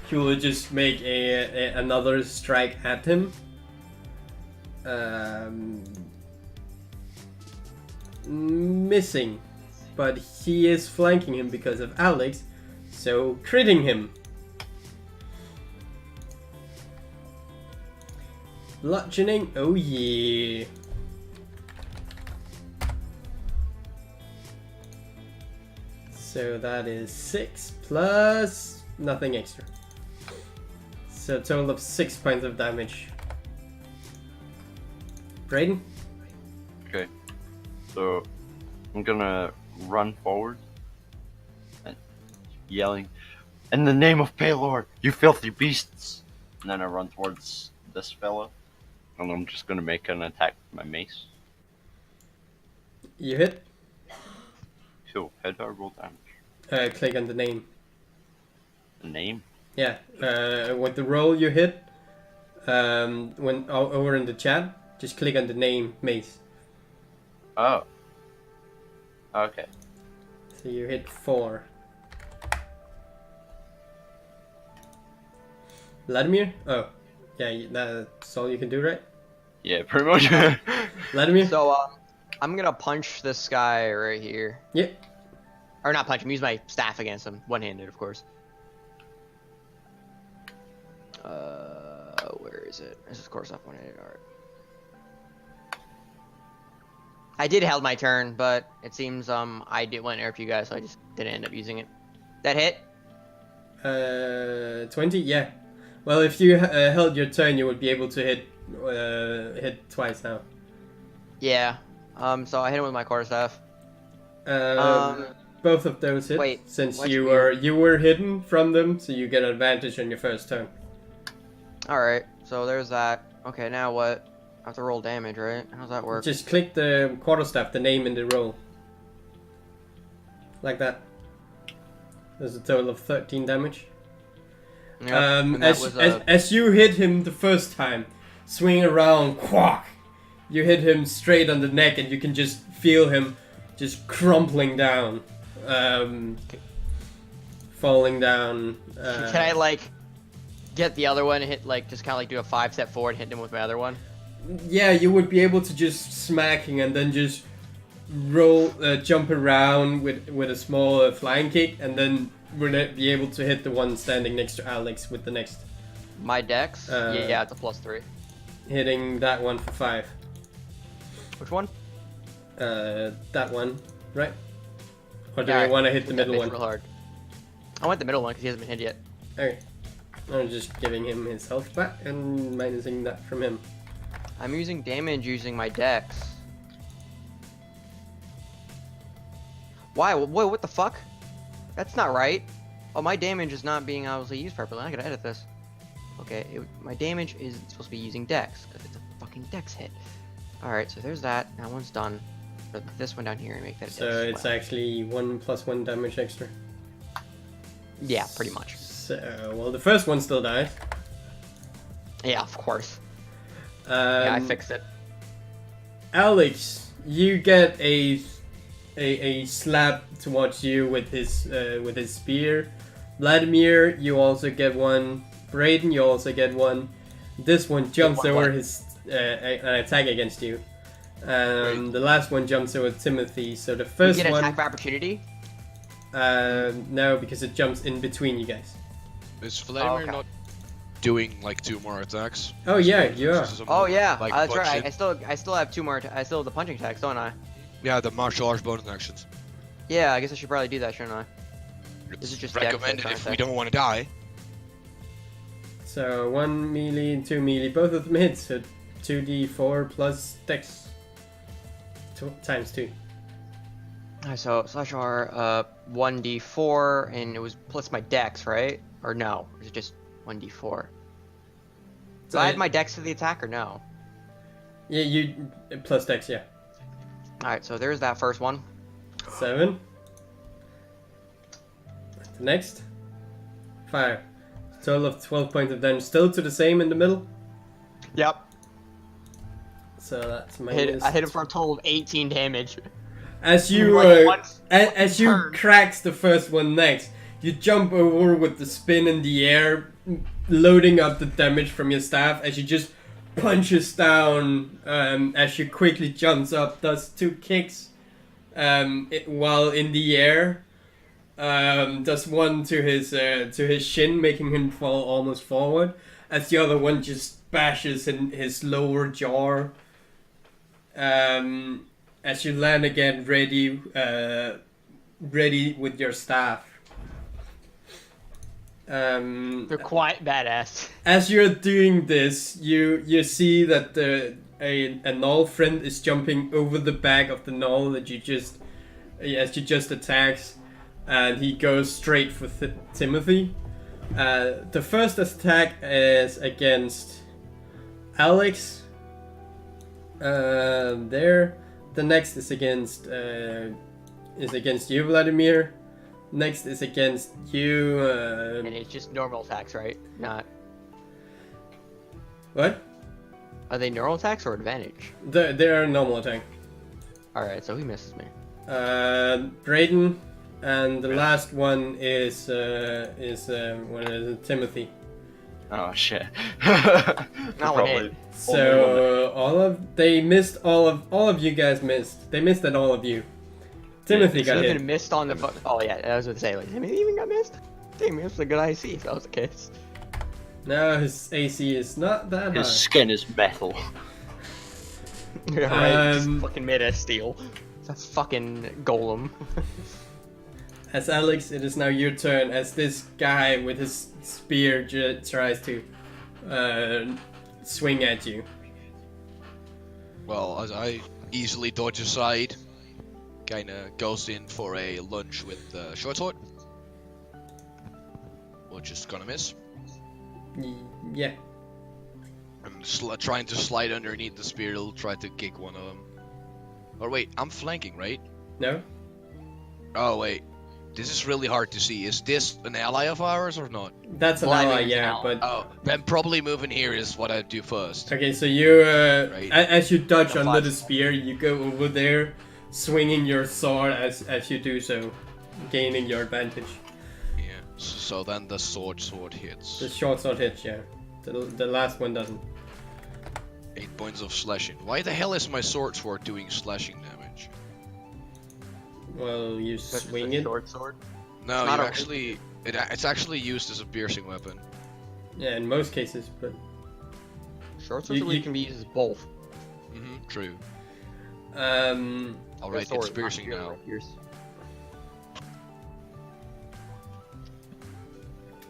he will just make another strike at him. Missing, but he is flanking him because of Alex, so critting him. Bludgeoning, oh yeah. So that is 6 plus nothing extra. So a total of 6 points of damage. Brayden? Okay. So I'm gonna run forward and yelling, "In the name of Paylor, you filthy beasts!" And then I run towards this fella, and I'm just gonna make an attack with my mace. You hit? So, how do I roll damage? Click on the name. The name? Yeah, with the roll you hit, when over in the chat, just click on the name Mace. Oh. Okay. So you hit 4. Vladimir? Oh, yeah, that's all you can do, right? Yeah, pretty much. Vladimir? So, I'm gonna punch this guy right here. Yep. Or not punch him, use my staff against him. One-handed, of course. Where is it? This is, of course, not one-handed. Alright. I did held my turn, but it seems I did want to interrupt you guys, so I just didn't end up using it. That hit? 20? Yeah. Well, if you held your turn, you would be able to hit twice now. Yeah. So I hit him with my quarterstaff. Both of those hit. Wait, Since what's you weird? were hidden from them, so you get an advantage on your first turn. Alright, so there's that. Okay, now what? I have to roll damage, right? How's that work? Just click the quarterstaff, the name in the roll. Like that. There's a total of 13 damage. Yep, and that was, As you hit him the first time, swing around, quack! You hit him straight on the neck, and you can just feel him just crumpling down, falling down. Can I like get the other one and hit like just kind of like do a 5-step forward and hit him with my other one? Yeah, you would be able to just smacking and then just roll, jump around with a small flying kick, and then would be able to hit the one standing next to Alex with the next. My dex? Yeah, it's a +3. Hitting that one for 5. Which one? That one, right? Or do Yeah, you want to hit the that middle bitch one? real hard. I want the middle one because he hasn't been hit yet. Okay. I'm just giving him his health back and minusing that from him. I'm using damage using my dex. Why? Whoa, what the fuck? That's not right. Oh, my damage is not being obviously used properly. I gotta edit this. Okay, my damage is supposed to be using dex because it's a fucking dex hit. Alright, so there's that. That one's done. Put this one down here and make that a So dex as it's well. actually 1 + 1 damage extra. Yeah, pretty much. So, well, the first one still dies. Yeah, of course. Yeah, I Um, fixed it. Alex, you get a slap towards you with his spear. Vladimir, you also get one. Braden, you also get one. This one jumps one over what? his an attack against you. The last one jumps over Timothy. So the You first get an one, attack of opportunity? no, because it jumps in between you guys. Is Vladimir okay. not doing like 2 more attacks? Oh yeah, you are. Oh yeah, Like that's right. punching? I still have 2 more. I still have the punching attacks, don't I? Yeah, the martial arts bonus actions. Yeah, I guess I should probably do that, shouldn't I? It's is just dex recommended that's if on we attack. don't want to die. So 1 melee and 2 melee, both of them hit. So 2d4 plus dex times 2. So slash R, 1d4, and it was plus my dex, right? Or no? Or is it just 1d4? So I add my dex to the attack or no? Yeah, you plus dex, yeah. Alright, so there's that first one. 7. The next. 5. Total of 12 points of damage. Still to the same in the middle. Yep. So that's I hit minus. him for a total of 18 damage. As you Like once- as you turn. cracks the first one next, you jump over with the spin in the air, loading up the damage from your staff as you just punches down. As you quickly jumps up, does 2 kicks, while in the air. Does one to his shin, making him fall almost forward, as the other one just bashes in his lower jaw. As you land again, ready with your staff. They're quite badass. As you're doing this, you see that a Gnoll friend is jumping over the back of the Gnoll that you just attacked, and he goes straight for Timothy. The first attack is against Alex. There. The next is against you, Vladimir. Next is against you. And it's just normal attacks, right? Not. What? Are they normal attacks or advantage? They are normal attack. Alright, so he misses me. Braden, and the last one is Timothy. Oh shit. Not one hit. So they missed all of you guys missed. They missed at all of you. Timothy got Even hit. missed on the Oh yeah, I was gonna say like, he even got missed. Damn, that's a good IC if that was the case. No, his AC is not that high. His skin is metal. Yeah, right. Just Um, fucking made of steel. It's a fucking golem. As Alex, it is now your turn. As this guy with his spear tries to swing at you. Well, as I easily dodge aside, kind of goes in for a lunge with the short sword, which is gonna miss. Yeah. And trying to slide underneath the spear, he'll try to kick one of them. Or wait, I'm flanking, right? No? Oh wait, this is really hard to see. Is this an ally of ours or not? That's an Well, I ally, mean, it's an yeah, ally. but... Oh, then probably moving here is what I do first. Okay, so you, Right. as you dodge The under flash the spear, you go over there, swinging your sword as you do so, gaining your advantage. Yeah. So then the sword hits. The short sword hits, yeah. The last one doesn't. 8 points of slashing. Why the hell is my sword doing slashing damage? Well, you Because it's swing a it. short sword. No, It's not you a- actually it's actually used as a piercing weapon. Yeah, in most cases, but... Short swords You- can be used as both. True. Um, Alright, Sword, it's piercing not now. spear, pierce.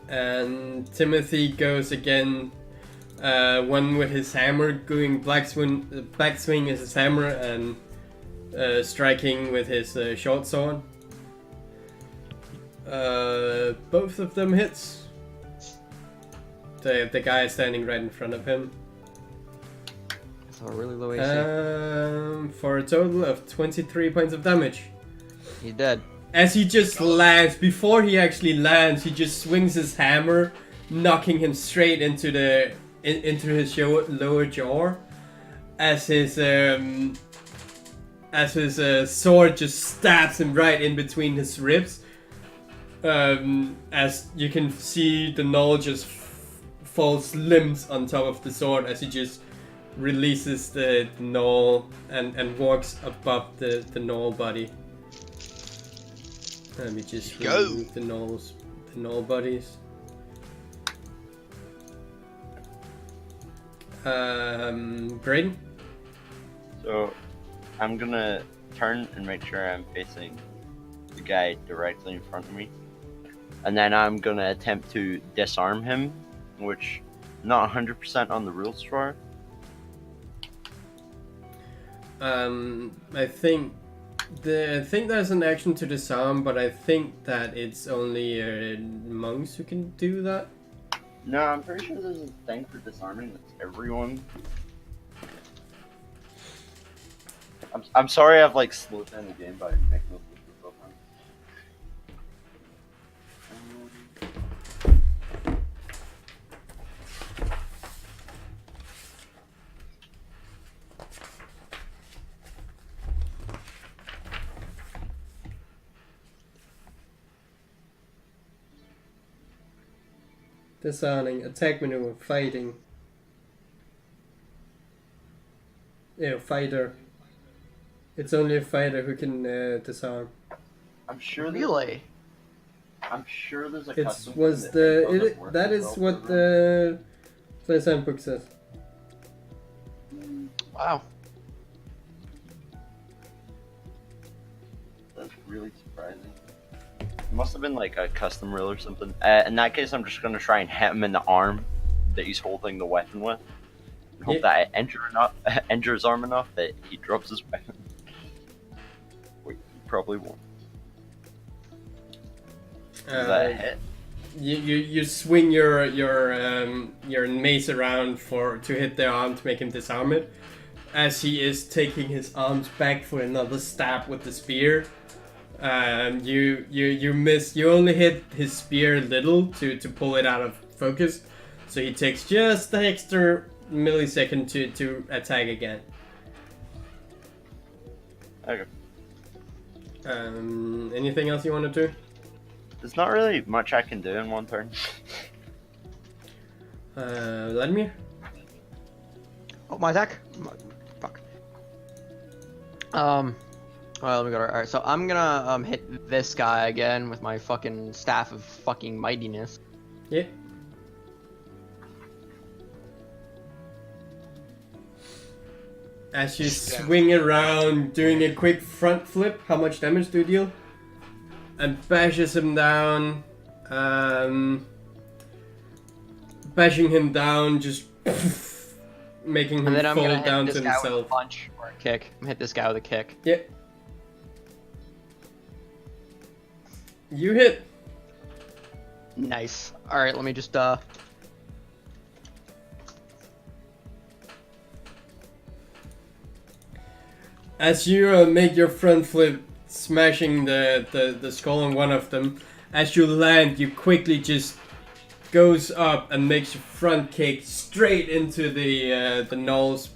and Timothy goes again, one with his hammer, going backswing with his hammer, and striking with his short sword. Both of them hits. The guy standing right in front of him. So a really low AC. For a total of 23 points of damage. He's dead. As he just lands, before he actually lands, he just swings his hammer, knocking him straight into his lower jaw. As his sword just stabs him right in between his ribs. As you can see, the Gnoll just falls limp on top of the sword as he just releases the Gnoll and walks above the Gnoll body. Let me just Go. remove the Gnoll bodies. Braden? So, I'm gonna turn and make sure I'm facing the guy directly in front of me. And then I'm gonna attempt to disarm him, which not 100% on the rules for. I think there's an action to disarm, but I think that it's only monks who can do that. No, I'm pretty sure there's a thing for disarming that's everyone. I'm sorry I've like slowed down the game by making those videos up. Disarming, attack maneuver, fighting. Yeah, fighter. It's only a fighter who can disarm. I'm sure there's, Really? I'm sure there's a It custom was thing the doesn't work that as is well what for them. the Player's Handbook says. Wow. That's really surprising. It must have been like a custom rule or something. In that case, I'm just gonna try and hit him in the arm that he's holding the weapon with. And hope that I injure his arm enough that he drops his weapon. Wait, he probably won't. Is that a hit? You swing your mace around to hit the arm to make him disarm it, as he is taking his arms back for another stab with the spear. You miss. You only hit his spear a little to pull it out of focus, so he takes just the extra millisecond to attack again. Okay. Anything else you want to do? There's not really much I can do in one turn. Vladimir? Oh, my attack? Fuck. Well, let me go. Alright, so I'm gonna hit this guy again with my fucking staff of fucking mightiness. Yeah. As you swing around, doing a quick front flip, how much damage do you deal? And bashes him down. Bashing him down, just making him And then I'm fall gonna down hit to this guy with a himself. punch or a kick. I'm gonna hit this guy with a kick. Yeah. You hit. Nice. All right, let me just As you make your front flip, smashing the skull on one of them, as you land, you quickly just goes up and makes your front kick straight into the Gnolls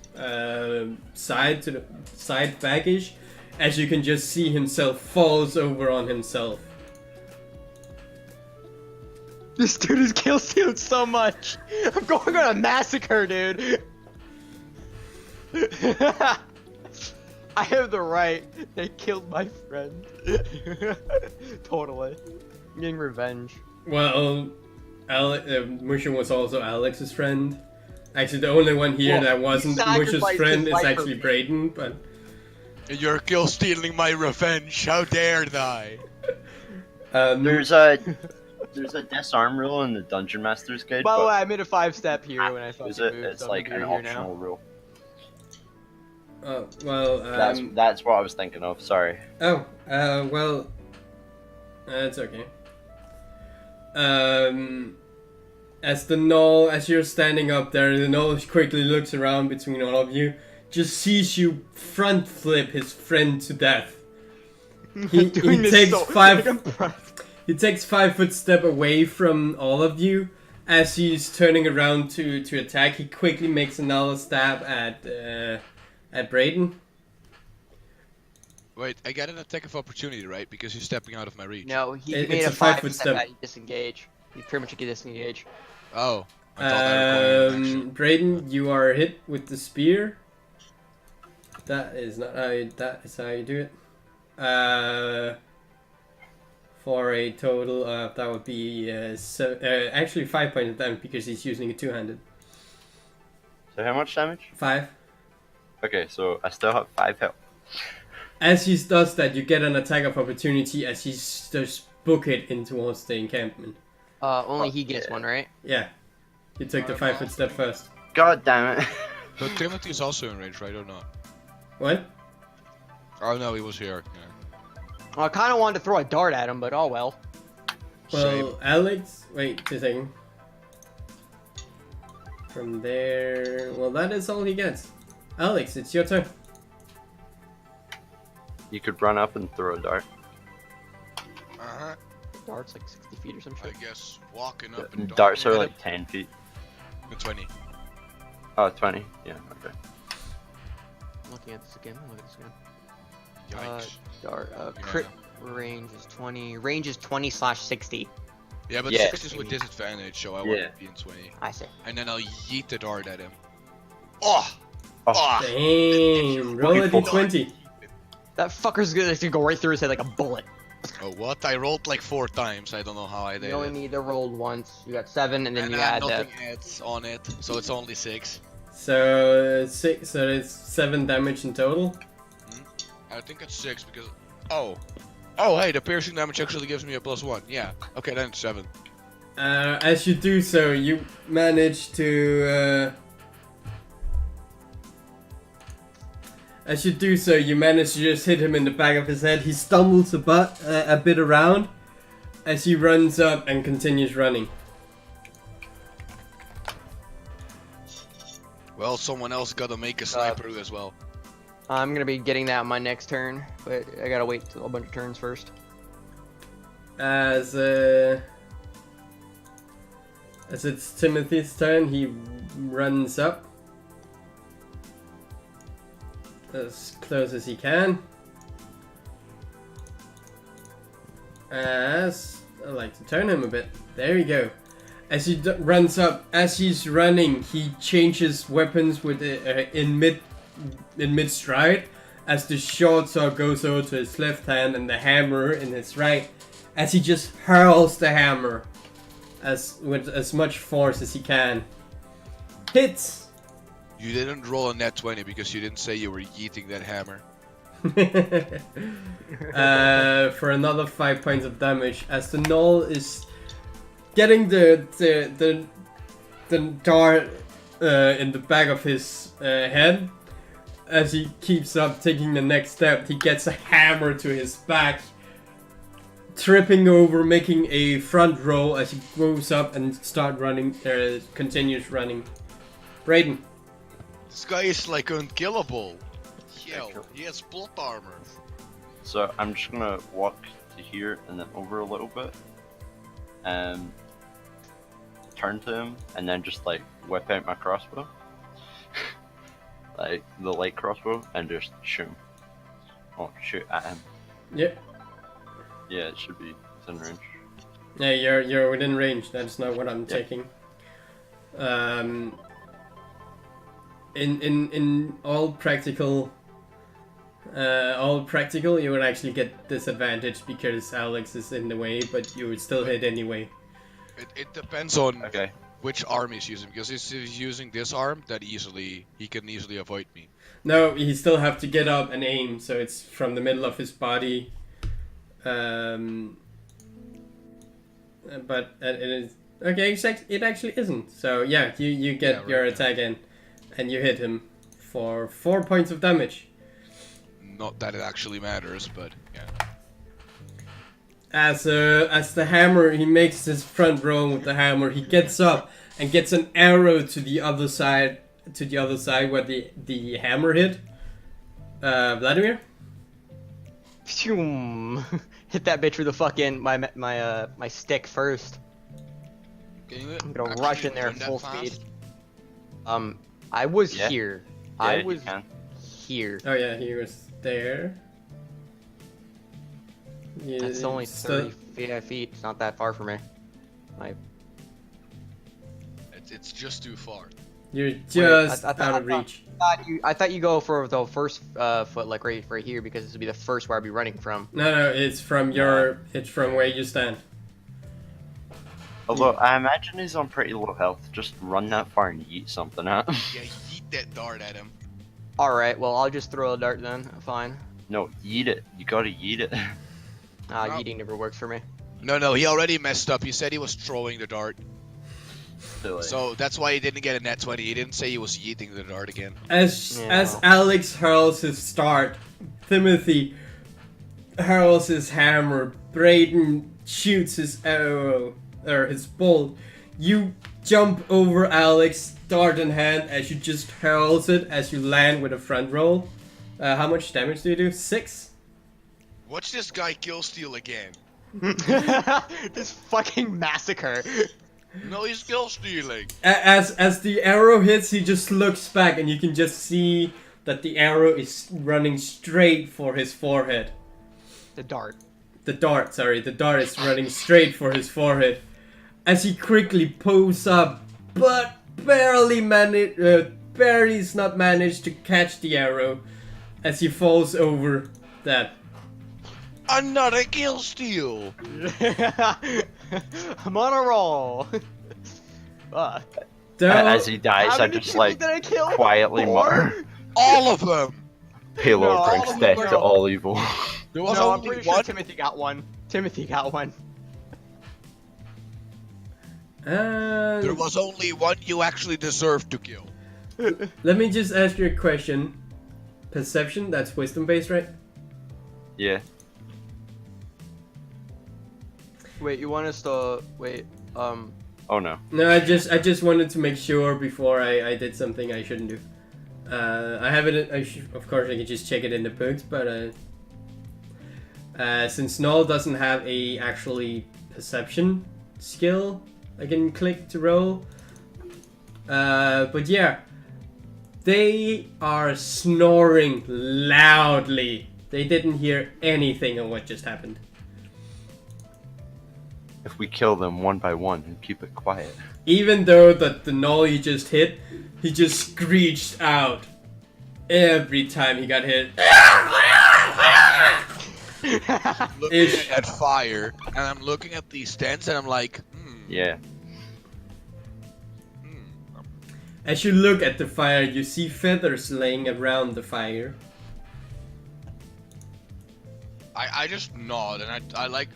side, to the side baggage, as you can just see himself falls over on himself. This dude is kill stealing so much. I'm going on a massacre, dude. I have the right. They killed my friend. Totally. I'm getting revenge. Well, Musha was also Alex's friend. Actually, the only one here Well, that wasn't he Musha's sacrificed friend his is life for actually me. Braden, but... You're kill stealing my revenge. How dare I? There's a disarm rule in the Dungeon Master's Guide, By the way, but I made a 5-step here when I fucking moved. it's so like I'm an gonna do it here optional rule. That's what I was thinking of. Sorry. It's okay. As the Gnoll, as you're standing up there, the Gnoll quickly looks around between all of you, just sees you front flip his friend to death. He takes he takes 5 foot step away from all of you. As he's turning around to attack, he quickly makes another stab at Braden. Wait, I got an attack of opportunity, right? Because you're stepping out of my reach. No, he It's made a a 5-foot 5-foot step. step. Disengage. You pretty much get disengage. Oh. I thought I recorded an action. Braden, you are hit with the spear. That is not how that is how you do it. For a total of that would be actually 5 points of damage because he's using it two-handed. So how much damage? 5. Okay, so I still have 5 health. As he does that, you get an attack of opportunity as he just book it in towards the encampment. Only he gets one, right? Yeah, you took the 5 foot step first. God damn it! But Timothy is also in range, right, or not? What? Oh no, he was here. Yeah. Well, I kind of wanted to throw a dart at him, but oh well. Well, Alex, wait 2 seconds. From there, well, that is all he gets. Alex, it's your turn. You could run up and throw a dart. Uh-huh. Dart's like 60 feet or some I shit. guess walking up and Darts are down. like 10 feet. 20. Oh, 20? Yeah, okay. I'm looking at this again. Look at this again. Yikes. Dart. Yeah. Crit range is 20. Range is 20/60. Yeah, but Yeah. 6 is with disadvantage, so I Yeah. want to be in 20. I see. And then I'll yeet the dart at him. Oh! Oh. Oh! Damn, roll a d20. That fucker's gonna go right through his head like a bullet. Oh, what? I rolled like 4 times. I don't know how I did You only it. need to roll once. You got 7, and then And you add nothing that. adds on it, so it's only 6. So 6, so it's 7 damage in total. I think it's 6 because... Oh! Oh, hey, the piercing damage actually gives me a +1. Yeah. Okay, then it's 7. As you do so, you manage to. As you do so, you manage to just hit him in the back of his head. He stumbles a bit around as he runs up and continues running. Well, someone else gotta make a sniper as well. I'm gonna be getting that on my next turn, but I gotta wait till a bunch of turns first. As it's Timothy's turn, he runs up as close as he can. As I like to turn him a bit. There we go. As he runs up, as he's running, he changes weapons with in mid stride. As the short sword goes over to his left hand and the hammer in his right. As he just hurls the hammer with as much force as he can. Hits! You didn't roll a net 20 because you didn't say you were yeeting that hammer. For another 5 points of damage as the Gnoll is getting the dart in the back of his head. As he keeps up taking the next step, he gets a hammer to his back tripping over, making a front roll as he goes up and continues running. Brayden. This guy is like unkillable. Yo, he has plot armor. So I'm just gonna walk to here and then over a little bit, and turn to him, and then just like whip out my crossbow, like the light crossbow, and just shoot him. Oh, shoot at him. Yeah. Yeah, it should be within range. Yeah, you're within range. That's not what I'm taking. In all practical, you would actually get disadvantage because Alex is in the way, but you would still hit anyway. It depends on Okay. which arm he's using, because if he's using this arm, that he can easily avoid me. No, he still have to get up and aim, so it's from the middle of his body. But it is okay. It actually isn't. So yeah, you get your attack in, and you hit him for 4 points of damage. Not that it actually matters, but yeah. As the hammer, he makes his front roll with the hammer. He gets up and gets an arrow to the other side where the hammer hit. Vladimir. Phew. Hit that bitch with a fucking my stick first. Can you I'm gonna actually rush in there run that full fast? speed. I was Yeah. here. Yeah, I you was can. here. Oh yeah, he was there. Yeah, That's only still- 30 feet. It's not that far from me. Like, It's just too far. You're just I thought- out of reach. I thought you go for the first foot, like right here, because this would be the first where I'd be running from. No, it's from it's from where you stand. Although I imagine he's on pretty low health. Just run that far and eat something at him. Yeah, yeet that dart at him. All right, well I'll just throw a dart then. Fine. No, eat it. You gotta eat it. No. Eating never works for me. No, he already messed up. He said he was throwing the dart. Silly. So that's why he didn't get a net 20. He didn't say he was yeeting the dart again. As Yeah. Alex hurls his start, Timothy hurls his hammer. Brayden shoots his arrow or his bolt. You jump over Alex, dart in hand, as you just hurls it as you land with a front roll. How much damage do you do? 6. Watch this guy kill steal again. This fucking massacre. No, he's kill stealing. As the arrow hits, he just looks back, and you can just see that the arrow is running straight for his forehead. The dart. The dart is running straight for his forehead. As he quickly pulls up, but barely's not managed to catch the arrow, as he falls over that. Another kill steal. I'm on a roll. Fuck. As he dies, How I many just people like did I kill? quietly Four? mutter, All of them. Paylor No, brings all of death them to are- all evil. There was No, I'm only pretty sure one. Timothy got one. Timothy got one. There was only one you actually deserved to kill. Let me just ask you a question. Perception, that's wisdom based, right? Yeah. Wait, you want us to wait? Oh no. No, I just wanted to make sure before I did something I shouldn't do. I have it. Of course, I can just check it in the books, but since Gnolls doesn't have a actually perception skill, I can click to roll. But yeah, they are snoring loudly. They didn't hear anything of what just happened. If we kill them one by one and keep it quiet. Even though that the Gnoll he just hit, he just screeched out every time he got hit. Looking at fire, and I'm looking at these tents, and I'm like, Yeah. As you look at the fire, you see feathers laying around the fire. I just nod, and I like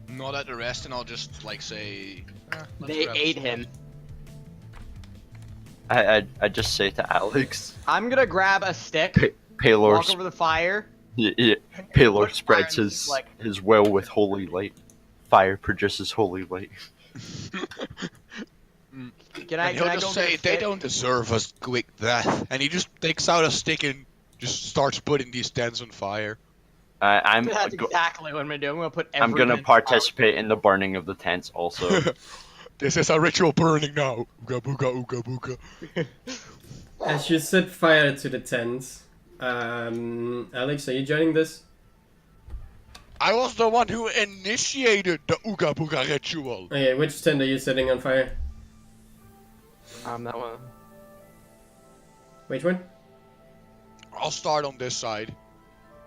nod at the rest, and I'll just like say, let's They grab ate some him. I just say to Alex, I'm gonna grab a stick, Paylor, walk over the fire, Yeah. Pillar Look, spreads fire his is like- his will with holy light. Fire produces holy light. Can I And he'll go just get say a they stick? don't deserve a quick death, and he just takes out a stick and just starts putting these tents on fire. I'm That's exactly what I'm gonna do. I'm gonna put every I'm gonna tent on fire. participate in the burning of the tents also. This is a ritual burning now. Ooga booga ooga booga. As you set fire to the tents, Alex, are you joining this? I was the one who initiated the ooga booga ritual. Okay, which tent are you setting on fire? That one. Which one? I'll start on this side.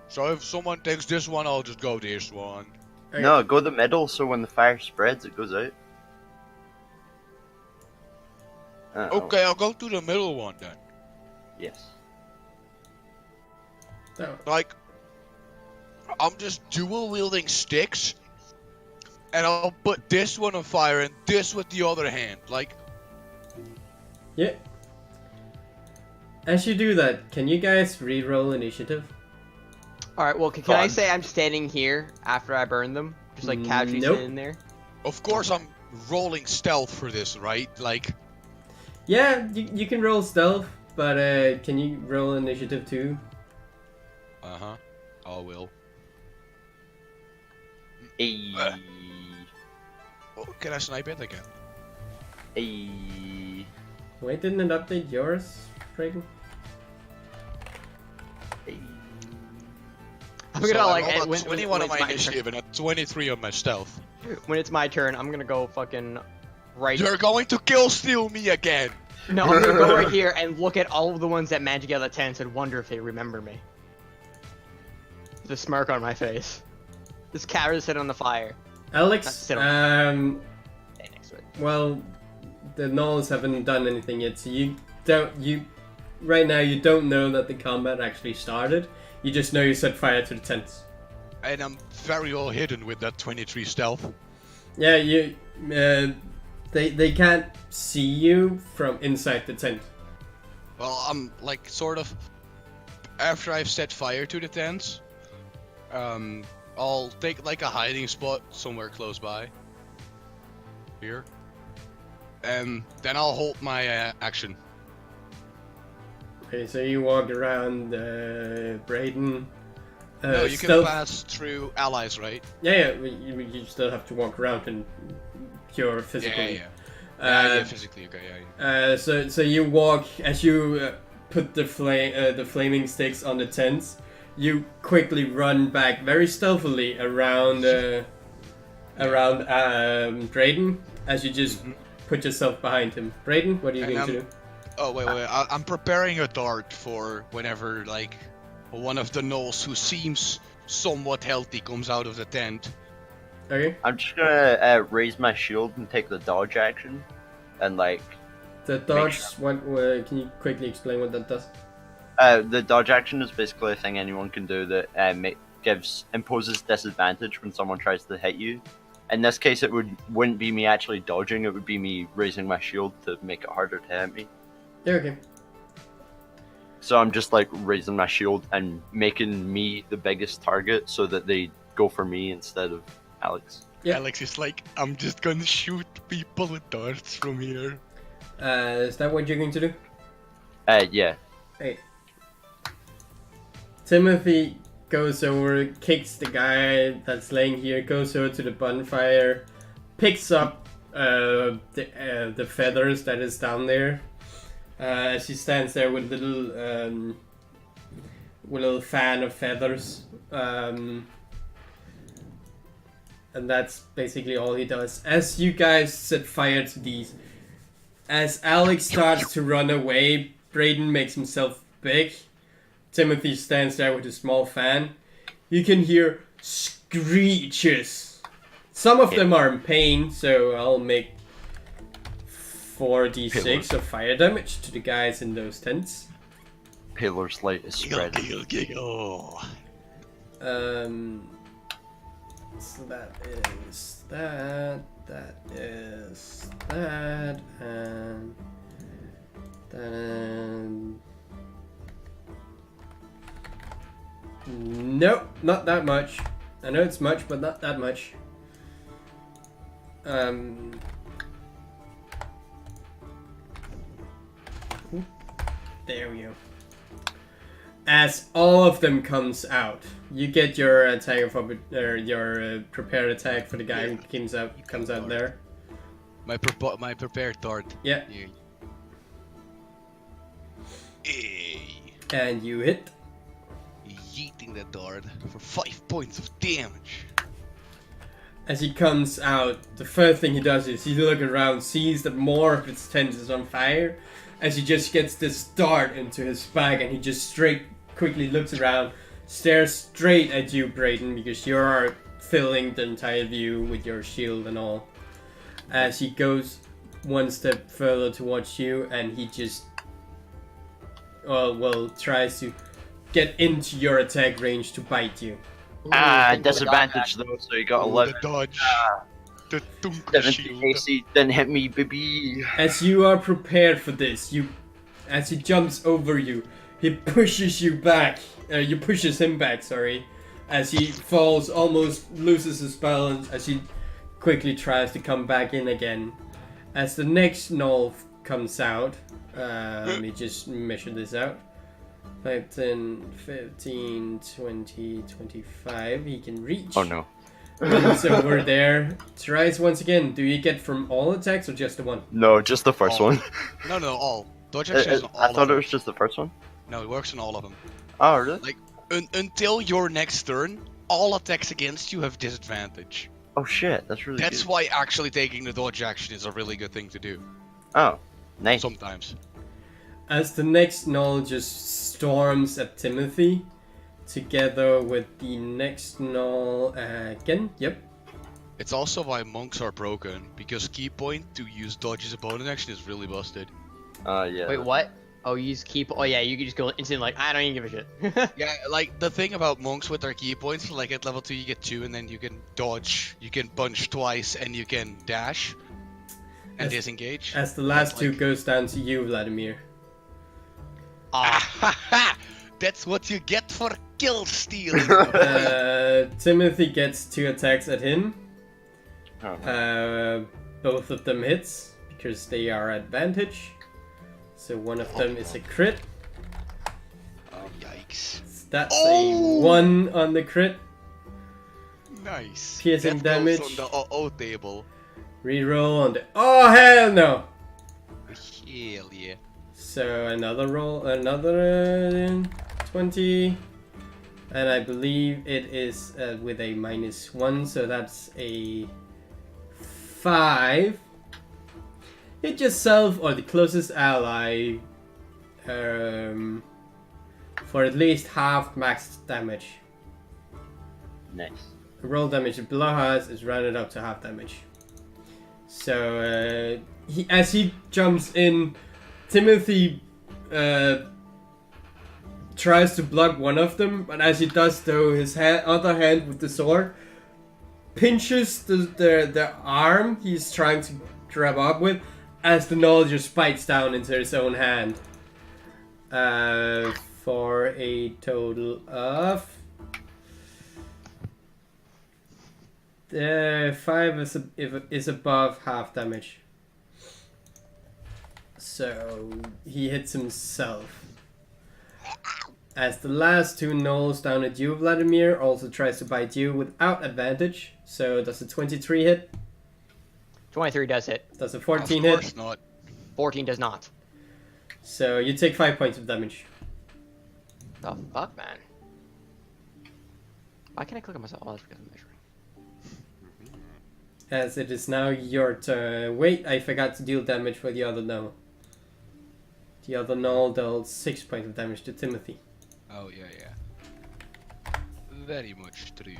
So if someone takes this one, I'll just go this one. Okay. No, go the middle so when the fire spreads, it goes out. Okay, I'll go to the middle one then. Yes. Oh. Like, I'm just dual wielding sticks, and I'll put this one on fire and this with the other hand. Like, Yeah. As you do that, can you guys re-roll initiative? All right. Well, can I Fun. say I'm standing here after I burn them, just like casually Nope. sitting there? of course I'm rolling stealth for this, right? Like, Yeah, you can roll stealth, but can you roll initiative too? I will. Ayy. Oh, can I snipe it again? Ayy. Wait, didn't it update yours, Brayden? Ayy. I'm gonna like I rolled a when 21 on it's my my turn, initiative and a 23 on my stealth. when it's my turn, I'm gonna go fucking right. You're going to kill steal me again. No, I'm gonna go right here and look at all of the ones that managed to get out of the tents and wonder if they remember me. The smirk on my face. This cat is sitting on the fire. Alex, Sit um, Stay next to it. well, the Gnolls haven't done anything yet, so right now you don't know that the combat actually started. You just know you set fire to the tents. And I'm very well hidden with that 23 stealth. Yeah, they can't see you from inside the tent. Well, I'm like sort of after I've set fire to the tents, I'll take like a hiding spot somewhere close by. Here. And then I'll hold my action. Okay, so you walk around Brayden. No, you stealth- can pass through allies, right? Yeah, you still have to walk around in pure physically. Yeah, physically, okay, yeah. So you walk as you put the flaming sticks on the tents. You quickly run back very stealthily around Brayden as you just put yourself behind him. Brayden, what are you And going to do? Oh, wait. I'm preparing a dart for whenever, like, one of the Gnolls who seems somewhat healthy comes out of the tent. Okay. I'm just gonna raise my shield and take the dodge action, and like The dodge. What? Can you quickly explain what that does? the dodge action is basically a thing anyone can do that imposes disadvantage when someone tries to hit you. In this case, wouldn't be me actually dodging; it would be me raising my shield to make it harder to hit me. Yeah. Okay. So I'm just like raising my shield and making me the biggest target, so that they go for me instead of Alex. Yeah. Alex is like, I'm just gonna shoot people with darts from here. Is that what you're going to do? Yeah. Hey. Timothy goes over, kicks the guy that's laying here, goes over to the bonfire, picks up the feathers that is down there. As he stands there with a little fan of feathers. And that's basically all he does. As you guys set fire to these, as Alex starts to run away, Brayden makes himself big. Timothy stands there with a small fan. You can hear screeches. Some of them are in pain, so I'll make 4d6 of fire damage to the guys in those tents. Pillar's light is spreading. Giggle, giggle. So that is that is that, and then Nope, not that much. I know it's much, but not that much. There we go. As all of them comes out, you get your attack of your prepared attack for the guy who comes out there. My prepared dart. Yeah. Hey. And you hit. Yeeting the dart for 5 points of damage. As he comes out, the first thing he does is he looks around, sees that more of his tent is on fire, as he just gets this dart into his back, and he just quickly looks around, stares straight at you, Brayden, because you are filling the entire view with your shield and all. As he goes one step further towards you, and he just tries to get into your attack range to bite you. Disadvantage though, so you got 11. The dodge. The dunk 17 shield. AC, then hit me, baby. As you are prepared for this, as he jumps over you, he pushes you back. You pushes him back, sorry. As he falls, almost loses his balance, as he quickly tries to come back in again. As the next Gnoll comes out, let me just measure this out. 5, 10, 15, 20, 25. He can reach. Oh no. He's over there. Tries once again. Do you get from all attacks or just the one? No, just the first All. one. No, all. Dodge action is on all I of thought it them. was just the first one. No, it works on all of them. Oh, really? Like, until your next turn, all attacks against you have disadvantage. Oh shit, that's really That's good. why actually taking the dodge action is a really good thing to do. Oh, nice. Sometimes. As the next Gnoll just storms at Timothy, together with the next Gnoll again. Yep. It's also why monks are broken, because key point to use dodge as a bonus action is really busted. Yeah. Wait, what? Oh, you just keep. Oh yeah, you can just go instantly like I don't even give a shit. Yeah, like the thing about monks with their key points, like at level 2 you get 2 and then you can dodge, you can punch twice and you can dash and As- disengage. As the last That's two like- goes down to you, Vladimir. Ah, that's what you get for kill stealing. Timothy gets 2 attacks at him. Oh, no. Both of them hits because they are advantage. So one of them is a crit. Oh, yikes. That's Oh! a 1 on the crit. Nice. Piercing That goes damage. on the O table. Reroll on the. Oh hell no! Hell yeah. So another roll, another 20, and I believe it is with a -1, so that's a 5. Hit yourself or the closest ally for at least half max damage. Nice. Roll damage below us is rounded up to half damage. So as he jumps in, Timothy tries to block one of them, but as he does though, his other hand with the sword pinches the arm he's trying to grab up with, as the Gnoll just bites down into his own hand. For a total of 5 is above half damage. So he hits himself. As the last 2 Gnolls down at you, Vladimir, also tries to bite you without advantage. So does a 23 hit? 23 does hit. Does a 14 Of course hit? not. 14 does not. So you take 5 points of damage. The fuck, man? Why can't I click on myself? Oh, that's because I'm measuring. As it is now your turn. Wait, I forgot to deal damage for the other Gnoll. The other Gnoll dealt 6 points of damage to Timothy. Oh, yeah. Very much true.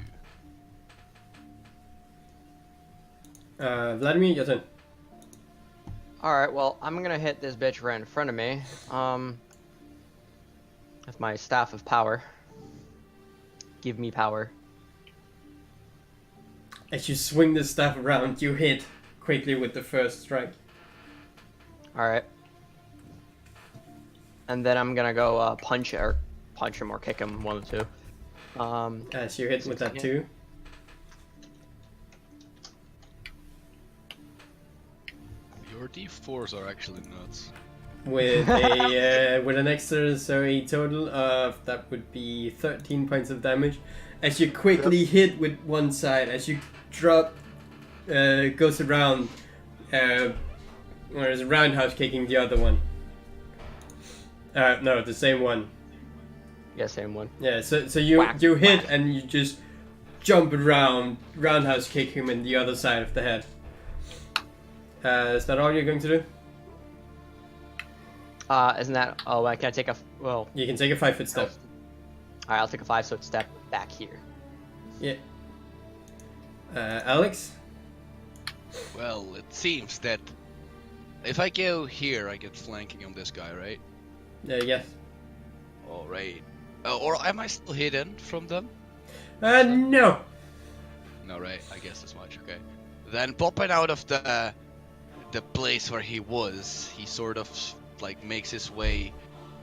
Vladimir, your turn. Alright, well, I'm gonna hit this bitch right in front of me. With my staff of power. Give me power. As you swing the staff around, you hit quickly with the first strike. Alright. And then I'm gonna go punch him or kick him, one of the two. As you hit with that Yeah. too. Your D4s are actually nuts. With a with an extra, so a total of that would be 13 points of damage. As you quickly hit with one side, as you drop, goes around, or is a roundhouse kicking the other one. No, the same one. Yeah, same one. Yeah, so you Whack, you hit whack. and you just jump around, roundhouse kick him in the other side of the head. Is that all you're going to do? Isn't that? Oh, can I take a? Well, You can take a 5-foot step. alright, I'll take a 5-foot step back here. Yeah. Alex? Well, it seems that if I go here, I get flanking on this guy, right? Yes. All right. Or am I still hidden from them? No. No, right. I guess as much. Okay. Then popping out of the place where he was, he sort of like makes his way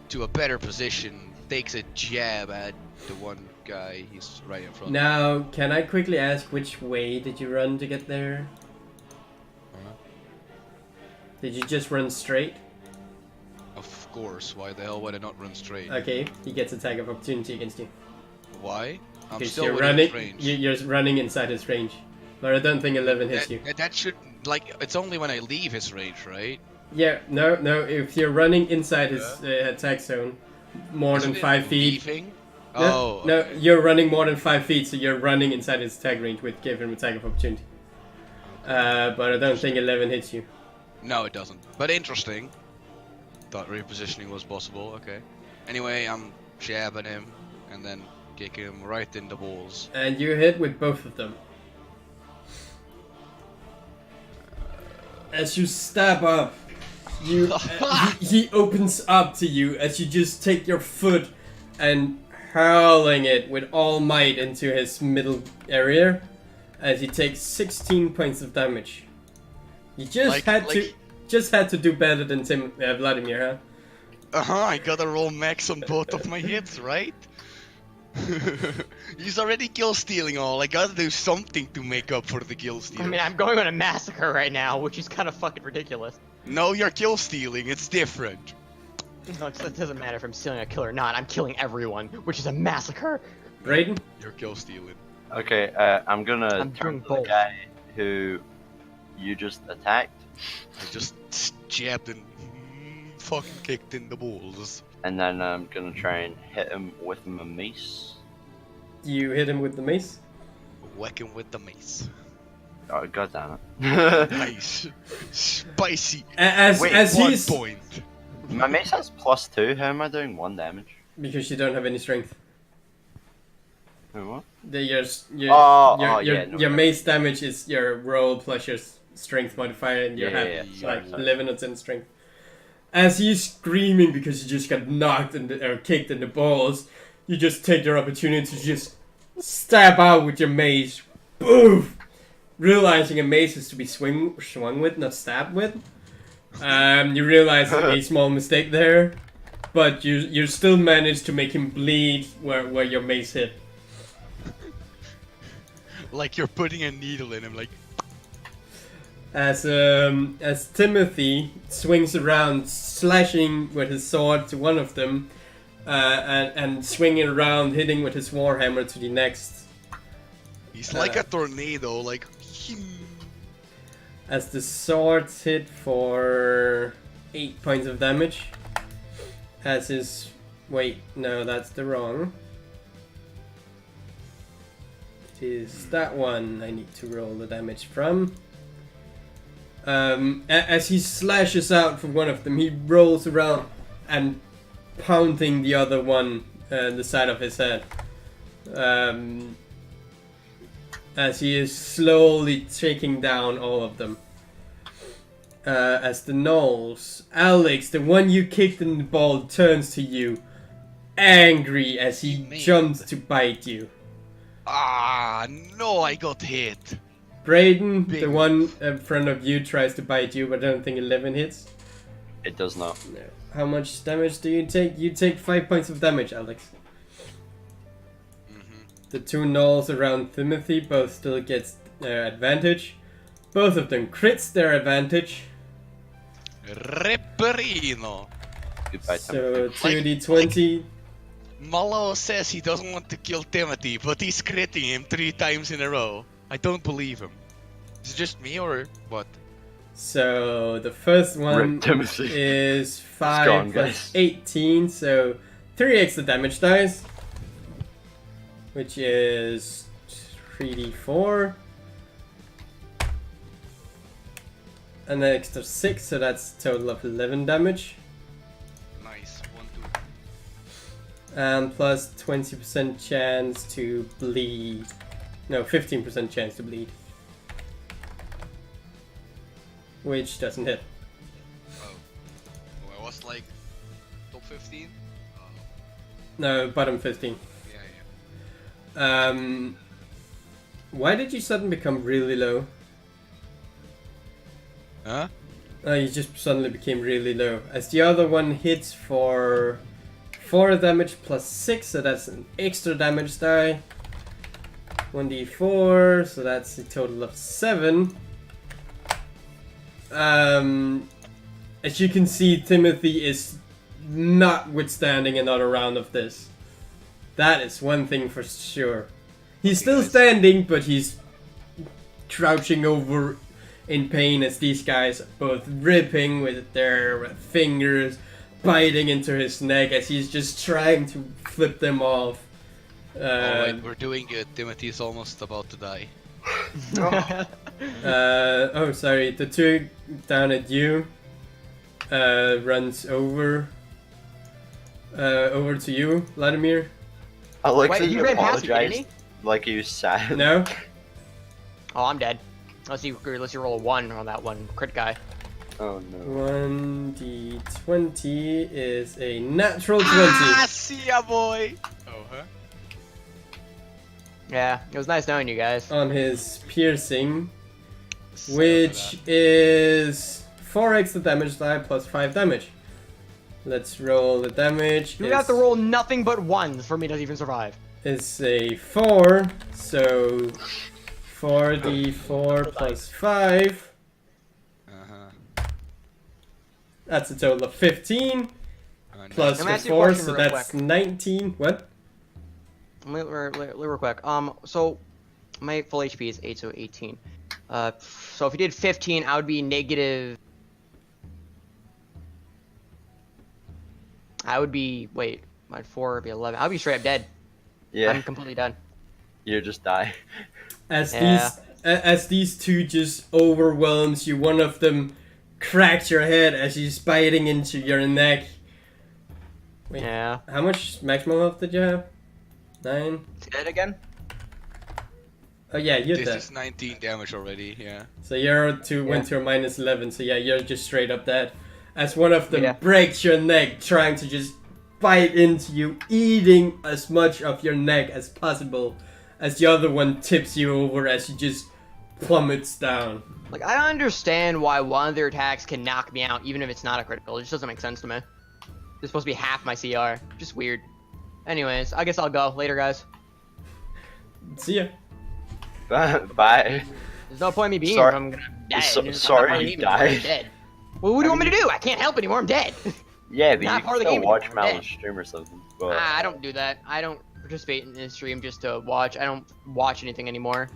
to a better position, takes a jab at the one guy he's right in front. Now, can I quickly ask which way did you run to get there? Uh-huh. Did you just run straight? Of course. Why the hell would I not run straight? Okay, he gets attack of opportunity against you. Why? I'm Because still you're within running, range. you're running inside his range. But I don't think 11 hits you. That should like it's only when I leave his range, right? Yeah, no, if you're running inside his attack zone, more than Isn't it 5 feet. leaving? No, Oh, no, okay. you're running more than 5 feet, so you're running inside his attack range with give him attack of opportunity. But I don't think 11 hits you. No, it doesn't. But interesting. Thought repositioning was possible. Okay. Anyway, I'm jabbing him and then kicking him right in the balls. And you hit with both of them. As you stab up, he opens up to you as you just take your foot and hurling it with all might into his middle area, as he takes 16 points of damage. You just had to do better than Vladimir, huh? I gotta roll max on both of my hits, right? He's already kill stealing all. I gotta do something to make up for the kill stealing. I mean, I'm going on a massacre right now, which is kind of fucking ridiculous. No, you're kill stealing. It's different. No, it doesn't matter if I'm stealing a kill or not. I'm killing everyone, which is a massacre. Brayden? You're kill stealing. Okay, I'm gonna I'm turn doing to the both. guy who you just attacked, I just jabbed and fucking kicked in the balls. and then I'm gonna try and hit him with my mace. You hit him with the mace? Whack him with the mace. Oh, god damn it. Nice. Spicy. As Wait, as 1 he's point. My mace has +2, how am I doing 1 damage? because you don't have any strength. Wait, what? Your no. mace damage is your roll plus your strength modifier, and you Yeah, have yeah, like sorry. 11 or 10 strength. As he's screaming because you just got knocked or kicked in the balls, you just take your opportunity to just stab out with your mace. Boom! Realizing a mace is to be swung with, not stabbed with. You realize a small mistake there, but you still manage to make him bleed where your mace hit. Like you're putting a needle in him, like. As Timothy swings around, slashing with his sword to one of them, and swinging around, hitting with his warhammer to the next. He's like a tornado, like. As the swords hit for 8 points of damage. As his... Wait, no, that's the wrong. It is that one I need to roll the damage from. As he slashes out from one of them, he rolls around and pounding the other one, the side of his head. As he is slowly taking down all of them. As the Gnolls, Alex, the one you kicked in the ball, turns to you, angry as he jumps to bite you. Ah, no, I got hit. Brayden, Big. the one in front of you, tries to bite you, but I don't think 11 hits. It does not. No. How much damage do you take? You take 5 points of damage, Alex. Mm-hmm. The two Gnolls around Timothy both still gets their advantage. Both of them crits their advantage. Reperino. Goodbye, So Timothy. 2d20. Mallow says he doesn't want to kill Timothy, but he's critting him 3 times in a row. I don't believe him. Is it just me or what? So the first one Rip Timothy. is 5 gone, plus guys. 18, so 3 extra damage dice, which is 3d4, and an extra 6, so that's a total of 11 damage, Nice. 1, 2. and plus 20% chance to bleed. No, 15% chance to bleed. Which doesn't hit. Oh. Oh, I was like top 15? Oh. No, bottom 15. Yeah, yeah. Why did you suddenly become really low? Huh? You just suddenly became really low. As the other one hits for 4 damage plus 6, so that's an extra damage die. 1d4, so that's a total of 7. As you can see, Timothy is not withstanding another round of this. That is one thing for sure. He's still standing, but he's crouching over in pain as these guys are both ripping with their fingers, biting into his neck as he's just trying to flip them off. Alright, we're doing good. Timothy's almost about to die. Oh, sorry. The two down at you runs over to you, Vladimir. Alexis Wait, he ran past me, didn't apologized like he was sad. No? Oh, I'm dead. Unless you roll a 1 on that one crit guy. Oh no. 1d20 is a natural 20. Ah, see ya, boy! Oh, huh? Yeah, it was nice knowing you guys. On his piercing, So which is 4 extra damage die plus 5 damage. Let's roll the damage. You have to roll nothing but 1s for me to even survive. It's a 4, so 4d4 plus 5. Uh-huh. That's a total of 15. Plus Let me the ask you a 4, question so real that's quick. 19. What? Real quick. So my full HP is 8, so 18. So if you did 15, I would be negative. I would be my 4 would be 11. I would be straight up dead. Yeah, I'm completely done. you just die. As Yeah. these two just overwhelms you, one of them cracks your head as he's biting into your neck. Wait, Yeah. how much maximum health did you have? 9? Dead again? Oh yeah, you're This dead. is 19 damage already, yeah. So you're went to a minus 11, so yeah, you're just straight up dead. As one of them Yeah. breaks your neck, trying to just bite into you, eating as much of your neck as possible, as the other one tips you over as he just plummets down. Like, I don't understand why one of their attacks can knock me out, even if it's not a critical. It just doesn't make sense to me. It's supposed to be half my CR. Just weird. Anyways, I guess I'll go. Later, guys. See ya. Bye. There's no point in me being Sorry- here if I'm gonna die. so- There's no sorry point in you me being here if I'm died. dead. Well, what do you want me to do? I can't help anymore. I'm dead. Yeah, but Not you part of can the still game watch anymore, Mal's dead. stream or something. But I don't do that. I don't participate in this stream just to watch. I don't watch anything anymore.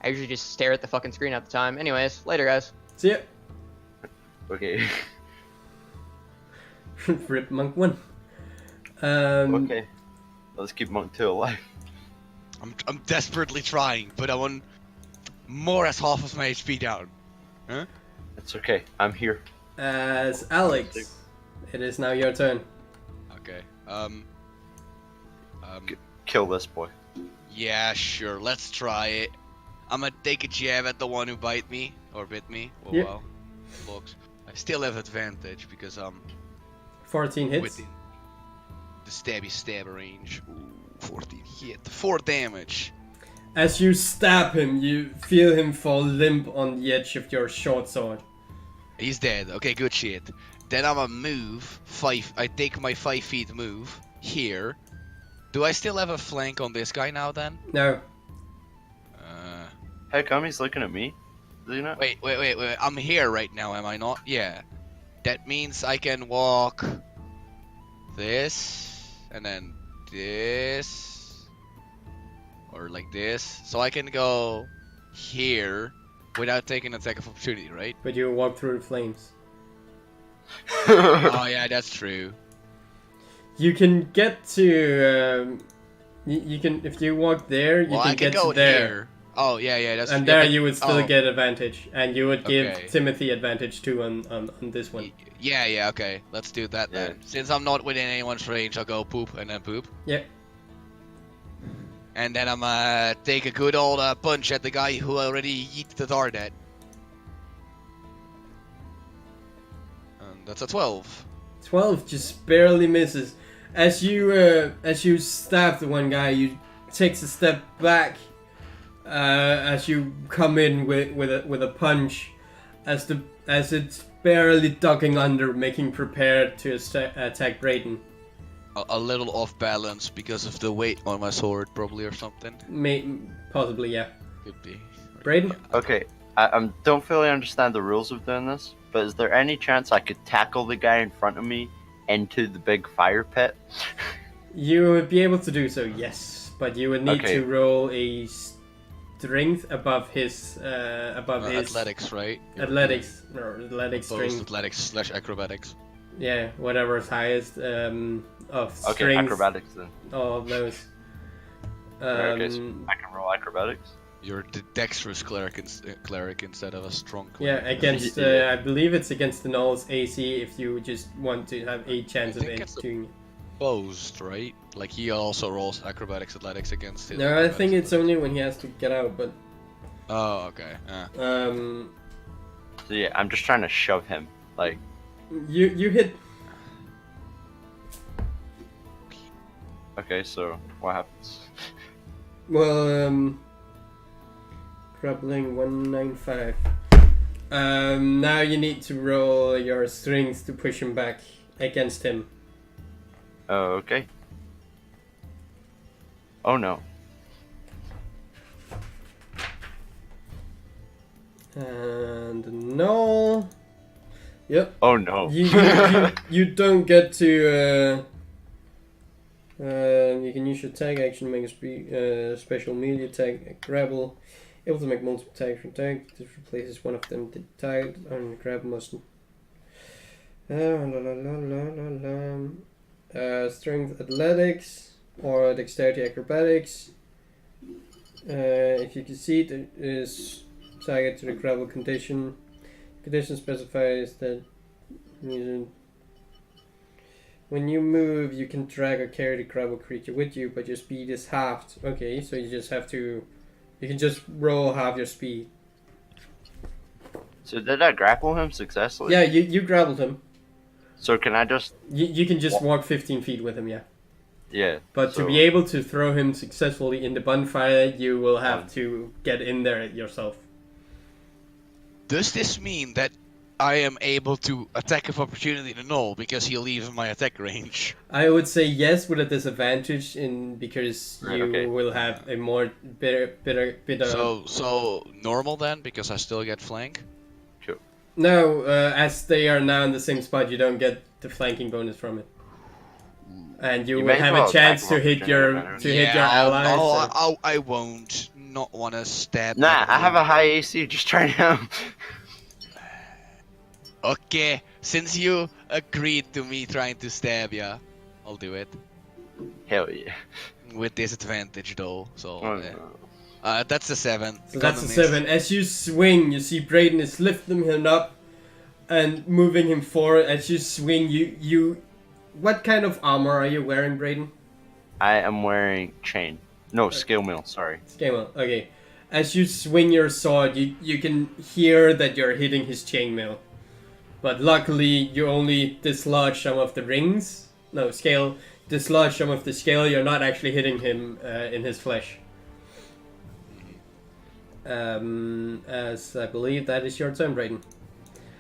I usually just stare at the fucking screen at the time. Anyways, later, guys. See ya. okay. Rip Monk 1. Okay. Let's keep Monk 2 alive. I'm desperately trying, but I want more as half of my HP down. Huh? It's okay. I'm here. As Alex, it is now your turn. Okay. Kill this boy. Yeah, sure. Let's try it. I'm gonna take a jab at the one who bit me or bit me. Oh Yep. well. Looks. I still have advantage because I'm 14 hits. within the stab range. Ooh, 14 hit. 4 damage. As you stab him, you feel him fall limp on the edge of your short sword. He's dead. Okay, good shit. Then I'm gonna move 5. I take my 5 feet move here, Do I still have a flank on this guy now then? No. How come he's looking at me? Do you know? Wait. I'm here right now, am I not? Yeah. That means I can walk this and then this or like this. So I can go here without taking an attack of opportunity, right? But you walk through the flames. Oh yeah, that's true. You can get to. You can if you walk there, you Well, can I can get go to there. here. Oh yeah, that's And yeah, there but- you would still oh, get advantage, and you would give Okay. Timothy advantage too on this one. Yeah, okay. Let's do that Yeah. then. Since I'm not within anyone's range, I'll go poop and then poop. Yep. And then I'm take a good old punch at the guy who already yeeted the dart at. And that's a 12. 12 just barely misses. As you stab the one guy, you takes a step back. As you come in with a punch, as it's barely ducking under, making prepared to attack Brayden. A little off balance because of the weight on my sword, probably, or something. Possibly, yeah. Could be. Brayden? Okay, I don't fully understand the rules of doing this, but is there any chance I could tackle the guy in front of me into the big fire pit? You would be able to do so, yes, but you would need Okay. to roll a strength above his Athletics, right? athletics or athletic Opposed strength. athletics / acrobatics. Yeah, whatever's highest of Okay, strength. acrobatics then. All of those. Okay, so I can roll acrobatics. You're the dexterous cleric, cleric instead of a strong Yeah, cleric. against Yeah. I believe it's against the Gnolls AC if you just want to have a chance I of think it it's doing it. Opposed, right? Like he also rolls acrobatics, athletics against his. No, I acrobatics, think it's athletics. only when he has to get out, but Oh, okay. So yeah, I'm just trying to shove him. Like, you hit. okay, so what happens? Well, grappling 195. Now you need to roll your strength to push him back against him. Oh, okay. Oh no. And no. Yep. Oh no. You don't get to. You can use your tag action to make a special melee attack, grapple. Able to make multiple attacks from tag. This replaces one of them. The tag and grapple must. Strength athletics or dexterity acrobatics. If you concede, it is target to the grapple condition. Condition specifies that when you move, you can drag or carry the grapple creature with you, but your speed is halved. Okay, so you just have to. You can just roll half your speed. So did I grapple him successfully? Yeah, you grappled him. So can I just? You can just walk 15 feet with him, yeah. Yeah. But so, to be able to throw him successfully in the bonfire, you will have to get in there yourself. Does this mean that I am able to attack of opportunity the Gnoll because he leaves my attack range? I would say yes with a disadvantage because Right, you okay. will have a more bit of... So normal then, because I still get flank. No, as they are now in the same spot, you don't get the flanking bonus from it. And you You will may as have well a chance attack to hit them your opportunity. hit your allies. No, so- I won't. Not want to stab. Nah, my I have a Gnoll. high AC. Just try him. Okay, since you agreed to me trying to stab ya, I'll do it. Hell yeah. With disadvantage though, so Oh, yeah. no. That's a 7. So that's a Gonna miss. 7. As you swing, you see Brayden is lifting him up and moving him forward. As you swing, you what kind of armor are you wearing, Brayden? I am wearing chain. No, scale mail. Sorry. Scale. Okay. As you swing your sword, you can hear that you're hitting his chainmail. But luckily, you only dislodge some of the rings. No, scale. Dislodge some of the scale. You're not actually hitting him in his flesh. As I believe that is your turn, Brayden.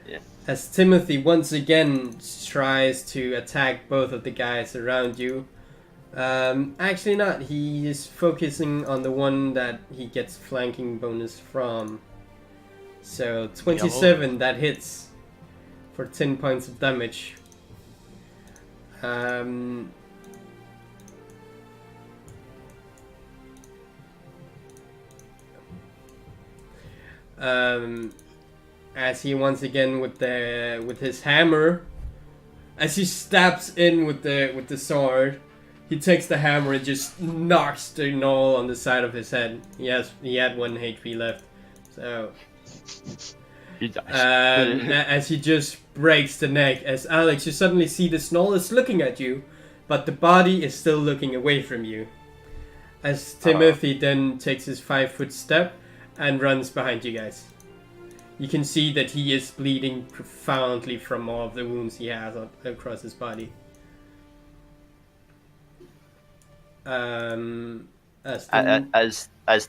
Yeah. As Timothy once again tries to attack both of the guys around you, Actually not. He is focusing on the one that he gets flanking bonus from. So 27, that hits for 10 points of damage. As he once again with his hammer, as he stabs in with the sword, he takes the hammer and just knocks the gnoll on the side of his head. He had 1 HP left, so He dies. as he just breaks the neck. As Alex, you suddenly see this gnoll is looking at you, but the body is still looking away from you. As Timothy then takes his 5-foot step and runs behind you guys. You can see that he is bleeding profoundly from all of the wounds he has across his body. As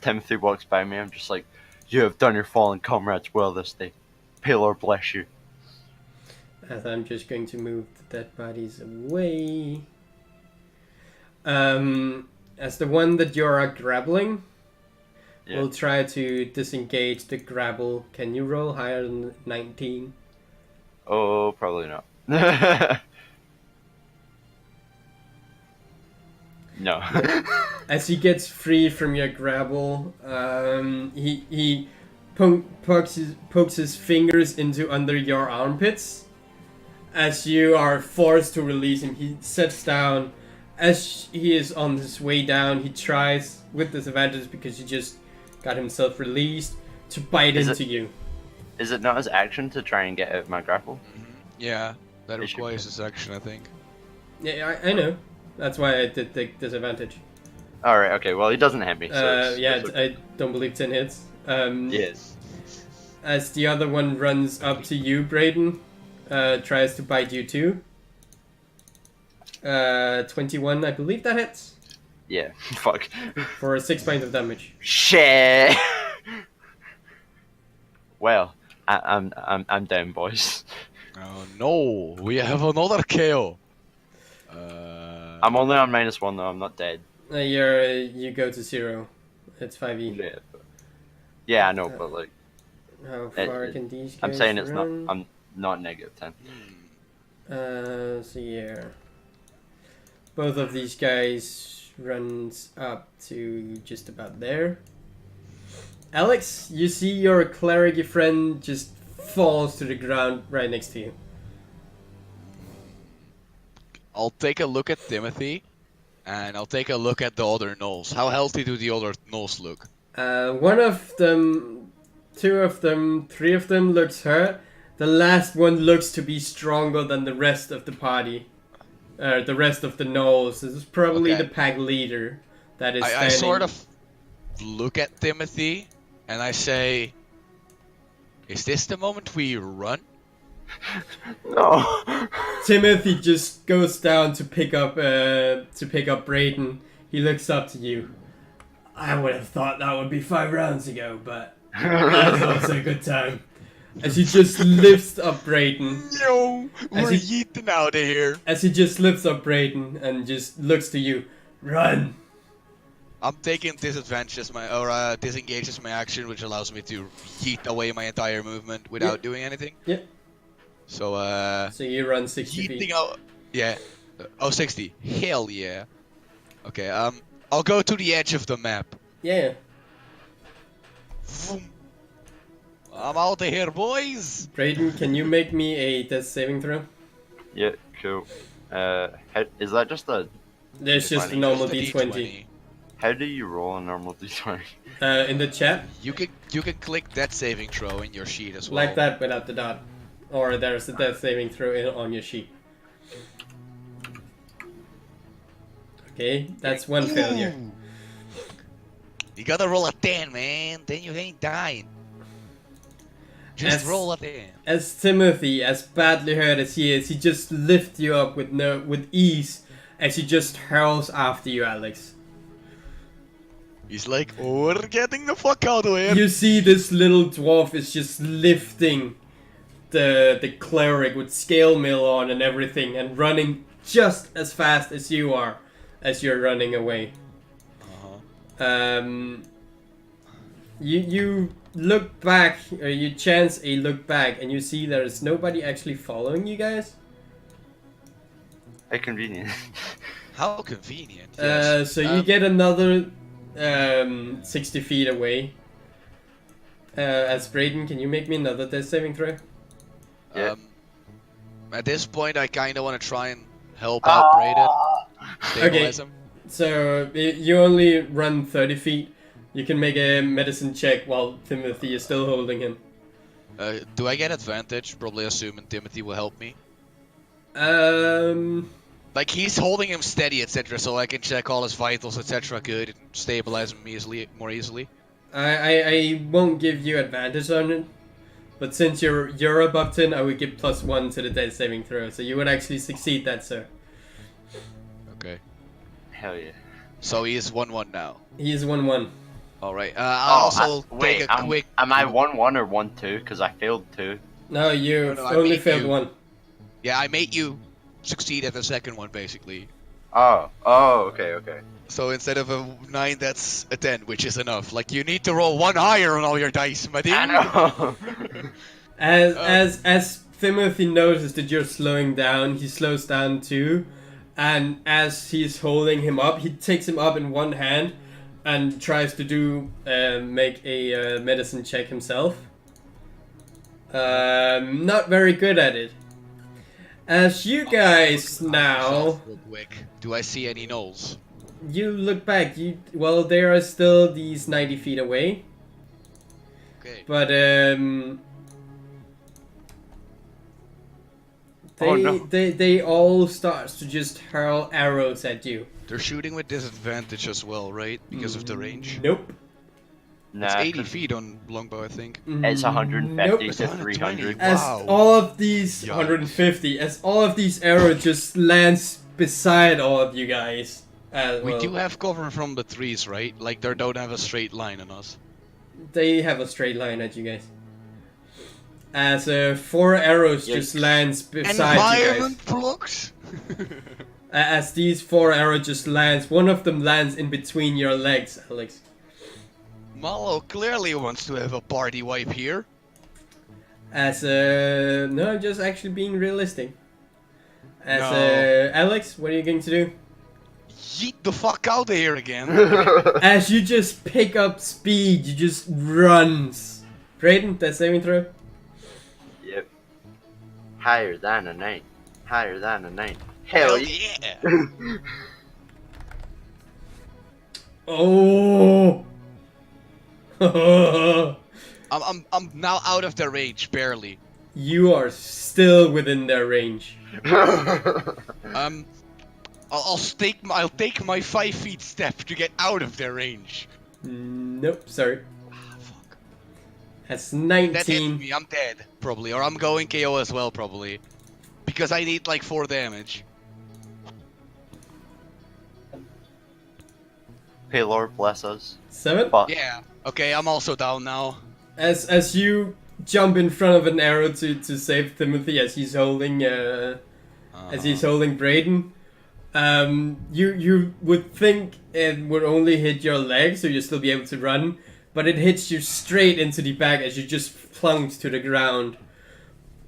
Timothy walks by me, I'm just like, you have done your fallen comrades well this day. Pillar bless you. As I'm just going to move the dead bodies away. As the one that you're grappling, Yeah. we'll try to disengage the grapple. Can you roll higher than 19? Oh, probably not. No. As he gets free from your grapple, he pokes his fingers into under your armpits. As you are forced to release him, he sits down. As he is on his way down, he tries, with disadvantage because he just got himself released, to bite into you. Is it not his action to try and get out of my grapple? Yeah, that It should requires a section, I think. Yeah, I know. That's why I did the disadvantage. Alright, okay, well, he doesn't hit me. So I don't believe 10 hits. Yes. As the other one runs up to you, Brayden, tries to bite you too. 21, I believe that hits. Yeah, fuck. For 6 points of damage. Shit! Well, I'm down, boys. Oh no, we have another KO. I'm only on -1 though, I'm not dead. You go to 0. It's 5e. Yeah, yeah I know, but like, How far can these guys I'm saying it's not, run? I'm not -10. So yeah. Both of these guys runs up to just about there. Alex, you see your cleric friend just falls to the ground right next to you. I'll take a look at Timothy, and I'll take a look at the other gnolls. How healthy do the other gnolls look? One of them, 2 of them, 3 of them looks hurt. The last one looks to be stronger than the rest of the party. The rest of the gnolls. This is probably Okay. the pack leader that is standing. I sort of look at Timothy, and I say, is this the moment we run? No! Timothy just goes down to pick up Brayden. He looks up to you. I would have thought that would be 5 rounds ago, but that's also a good time. As he just lifts up Brayden. No, we're he- yeeting out of here. As he just lifts up Brayden and just looks to you. Run! I'm taking disengage as my action, which allows me to yeet away my entire movement without doing anything. Yeah. So So you run 60 yeeting feet. out. Yeah. 60. Hell yeah. Okay. I'll go to the edge of the map. Yeah. Vroom. I'm out of here, boys. Brayden, can you make me a death saving throw? Yeah, cool. Is that just a... There's just a normal D20. How do you roll a normal d20? In the chat, You can click that saving throw in your sheet as well. like that without the dot. Or there's a death saving throw on your sheet. Okay, that's 1 failure. Ooh. You gotta roll a 10, man. Then you ain't dying. Just As- roll a 10. As Timothy, as badly hurt as he is, he just lifts you up with ease as he just hurls after you, Alex. He's like, oh, we're getting the fuck out of here. You see this little dwarf is just lifting the cleric with scale mail on and everything and running just as fast as you are. as you're running away. You look back, or you chance a look back, and you see there's nobody actually following you guys. How convenient. How convenient. Yes. So you get another 60 feet away. As Brayden, can you make me another death saving throw? Yeah. At this point, I kind of want to try and help out Brayden. Stabilize him. So you only run 30 feet. You can make a medicine check while Timothy is still holding him. Do I get advantage? Probably assuming Timothy will help me. Like he's holding him steady, etc., so I can check all his vitals, etc. Good, and stabilize him more easily. I won't give you advantage on it, but since you're above 10, I would give +1 to the death saving throw, so you would actually succeed that, sir. Okay. Hell yeah. So he is 1-1 now. He is 1-1. All right. I'll also take a quick. Am I 1-1 or 1-2? Because I failed 2. No, you No, I only made failed you. 1. Yeah, I made you succeed at the second one, basically. Oh, okay. So instead of a 9, that's a 10, which is enough. Like you need to roll 1 higher on all your dice, my dude. I know. As Timothy notices that you're slowing down, he slows down too, and as he's holding him up, he takes him up in one hand and tries to make a medicine check himself. Not very good at it. As you guys now, Real quick. Do I see any gnolls? you look back, well, there are still these 90 feet away, Okay. but they all start to just hurl arrows at you. They're shooting with disadvantage as well, right? Because of the range. Nope. It's Nah, 80 feet on longbow, I think. it's 150 Nope. to It's 120. 300. As Wow. all of these Yikes. 150, as all of these arrows just lands beside all of you guys. We Well, do have cover from the trees, right? Like they don't have a straight line on us. They have a straight line at you guys. As 4 arrows just Yikes. lands beside you guys. Environment blocks. As these 4 arrows just lands, one of them lands in between your legs, Alex. Malo clearly wants to have a party wipe here. As no, just actually being realistic. As No. Alex, what are you going to do? Yeet the fuck out of here again. As you just pick up speed, you just runs. Brayden, that saving throw. Yep. Higher than a 9. Higher than a 9. Hell Hell yeah. yeah. Oh. I'm now out of their range, barely. You are still within their range. I'll take my 5 feet step to get out of their range. Nope, sorry. Fuck. That's That hit 19. me, I'm dead, probably. Or I'm going KO as well, probably. Because I need like 4 damage. Hey Lord bless us. 7. Fuck. Yeah. Okay, I'm also down now. As you jump in front of an arrow to save Timothy as he's holding holding Brayden, you would think it would only hit your legs, so you'll still be able to run, but it hits you straight into the back as you just plunked to the ground.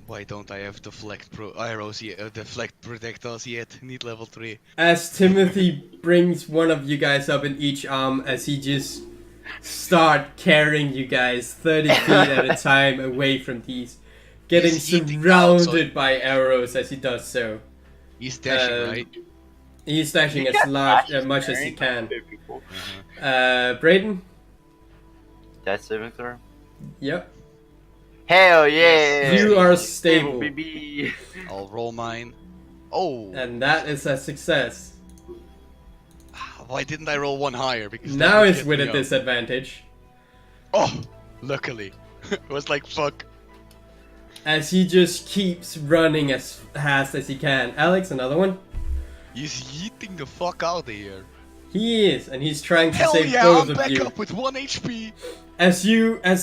Why don't I have deflect arrows yet? Deflect projectiles yet? Need level 3. As Timothy brings one of you guys up in each arm, as he just start carrying you guys 30 feet at a time away from these, getting He's eating surrounded by arrows as he does so. He's dashing, right? He's dashing as much as he can. People. Brayden? That's saving throw. Yep. Hell yeah! You are stable. baby. I'll roll mine. Oh! And that is a success. Why didn't I roll 1 higher? Because that Now would it's get with me a up. disadvantage. Oh! Luckily. It was like, fuck. As he just keeps running as fast as he can. Alex, another one? He's yeeting the fuck out of here. He is, and he's trying to Hell save yeah, both I'm of back you. up with 1 HP. As you Hell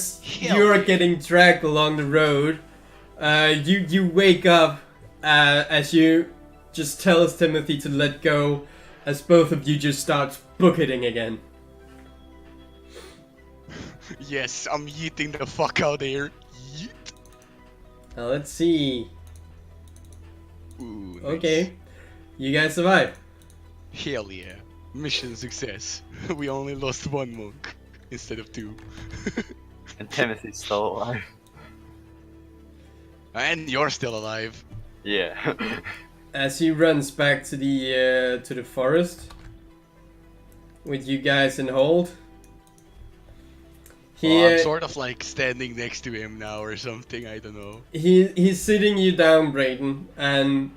are yeah. getting dragged along the road, you wake up as you just tells Timothy to let go, as both of you just start bucketing again. Yes, I'm yeeting the fuck out of here. Yeet. Now let's see. Ooh, nice. Okay, you guys survive. Hell yeah. Mission success. We only lost one monk instead of two. And Timothy's still alive. And you're still alive. Yeah. As he runs back to the forest with you guys in hold. Well, I'm sort of like standing next to him now or something, I don't know. He's sitting you down, Brayden, and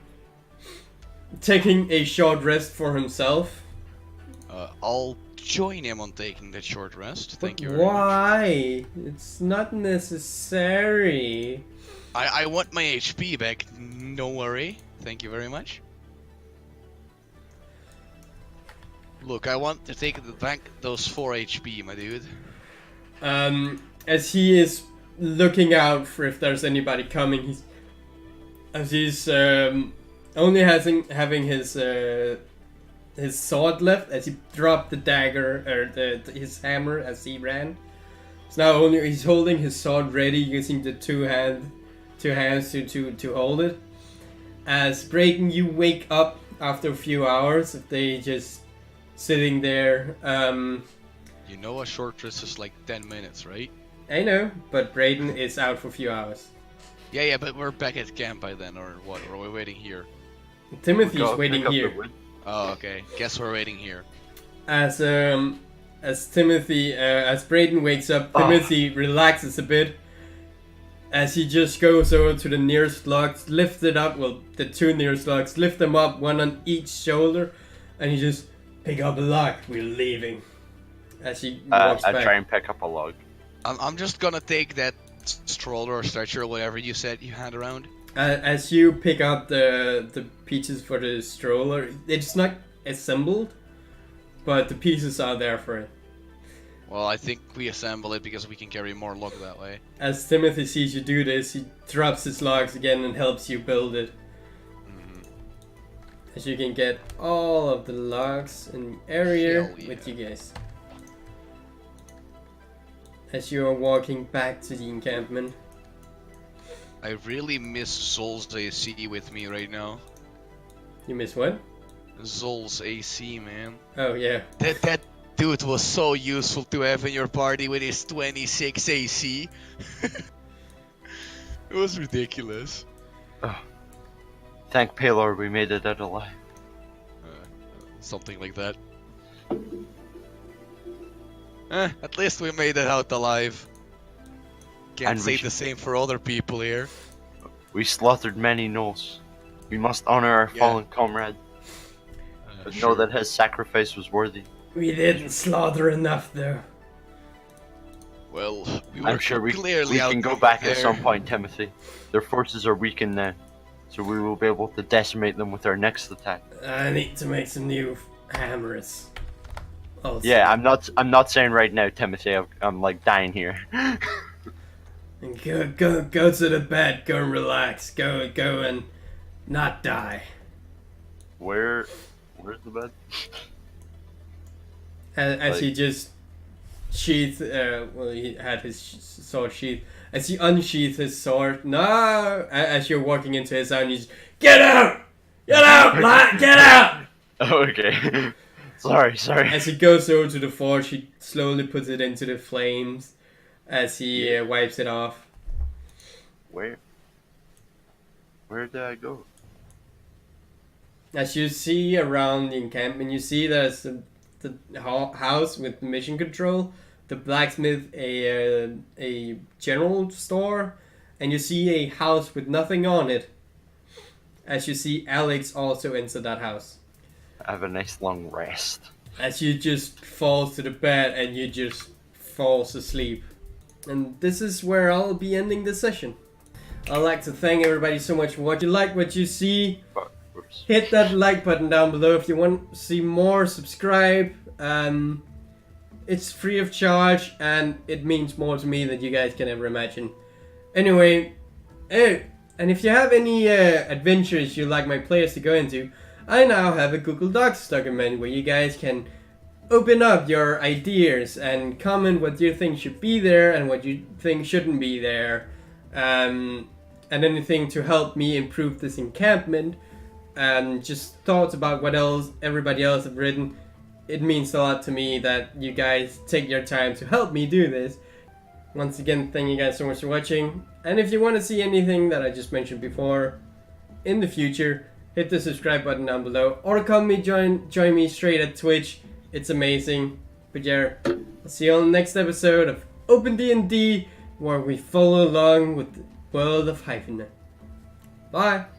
taking a short rest for himself. I'll join him on taking that short rest. Thank you very much. Why? It's not necessary. I want my HP back, no worry. Thank you very much. Look, I want to take back those 4 HP, my dude. As he is looking out for if there's anybody coming, he's only having his sword left, as he dropped the dagger or his hammer as he ran. So now he's holding his sword ready, using the two hands to hold it. As Brayden, you wake up after a few hours of they just sitting there. You know a short rest is like 10 minutes, right? I know, but Brayden is out for a few hours. Yeah, but we're back at camp by then, or what? Or are we waiting here? Timothy's waiting here. Oh, okay. Guess we're waiting here. As Timothy, as Brayden wakes up, Timothy relaxes a bit. As he just goes over to the nearest logs, lift it up. Well, the 2 nearest logs, lift them up, one on each shoulder, and he just pick up a log. We're leaving. As he walks back. I try and pick up a log. I'm just gonna take that stroller or stretcher or whatever you said you had around. As you pick up the pieces for the stroller, it's not assembled, but the pieces are there for it. Well, I think we assemble it because we can carry more log that way. As Timothy sees you do this, he drops his logs again and helps you build it. As you can get all of the logs in the area with you guys. As you are walking back to the encampment. I really miss Zol's AC with me right now. You miss what? Zol's AC, man. Oh yeah. That dude was so useful to have in your party with his 26 AC. It was ridiculous. Thank Paylor we made it out alive. Something like that. At least we made it out alive. Can't say the same for other people here. We slaughtered many Gnolls. We must honor our fallen comrade. But know that his sacrifice was worthy. We didn't slaughter enough though. Well, I'm sure we clearly can go back at some point, Timothy. Their forces are weakened now, so we will be able to decimate them with our next attack. I need to make some new hammers. Also. Yeah, I'm not saying right now, Timothy. I'm like dying here. And go to the bed. Go and relax. Go and not die. Where's the bed? As he just sheathed, he had his sword sheath. As he unsheathed his sword, no! As you're walking into his house, he's get out! Get out! Get out! Okay. Sorry. As he goes over to the forge, he slowly puts it into the flames as he wipes it off. Where did I go? As you see around the encampment, you see there's the house with mission control, the blacksmith, a general store, and you see a house with nothing on it. As you see Alex also enter that house. I have a nice long rest. As you just fall to the bed and you just falls asleep. And this is where I'll be ending the session. I'd like to thank everybody so much for watching. If you like what you see, hit that like button down below. If you want to see more, subscribe. It's free of charge and it means more to me than you guys can ever imagine. Anyway, and if you have any adventures you'd like my players to go into, I now have a Google Docs document where you guys can open up your ideas and comment what you think should be there and what you think shouldn't be there, and anything to help me improve this encampment, and just thoughts about what else everybody else have written. It means a lot to me that you guys take your time to help me do this. Once again, thank you guys so much for watching, and if you want to see anything that I just mentioned before in the future, hit the subscribe button down below, or join me straight at Twitch. It's amazing. But yeah, I'll see you on the next episode of Open DnD, where we follow along with the world of Hifi'ger. Bye!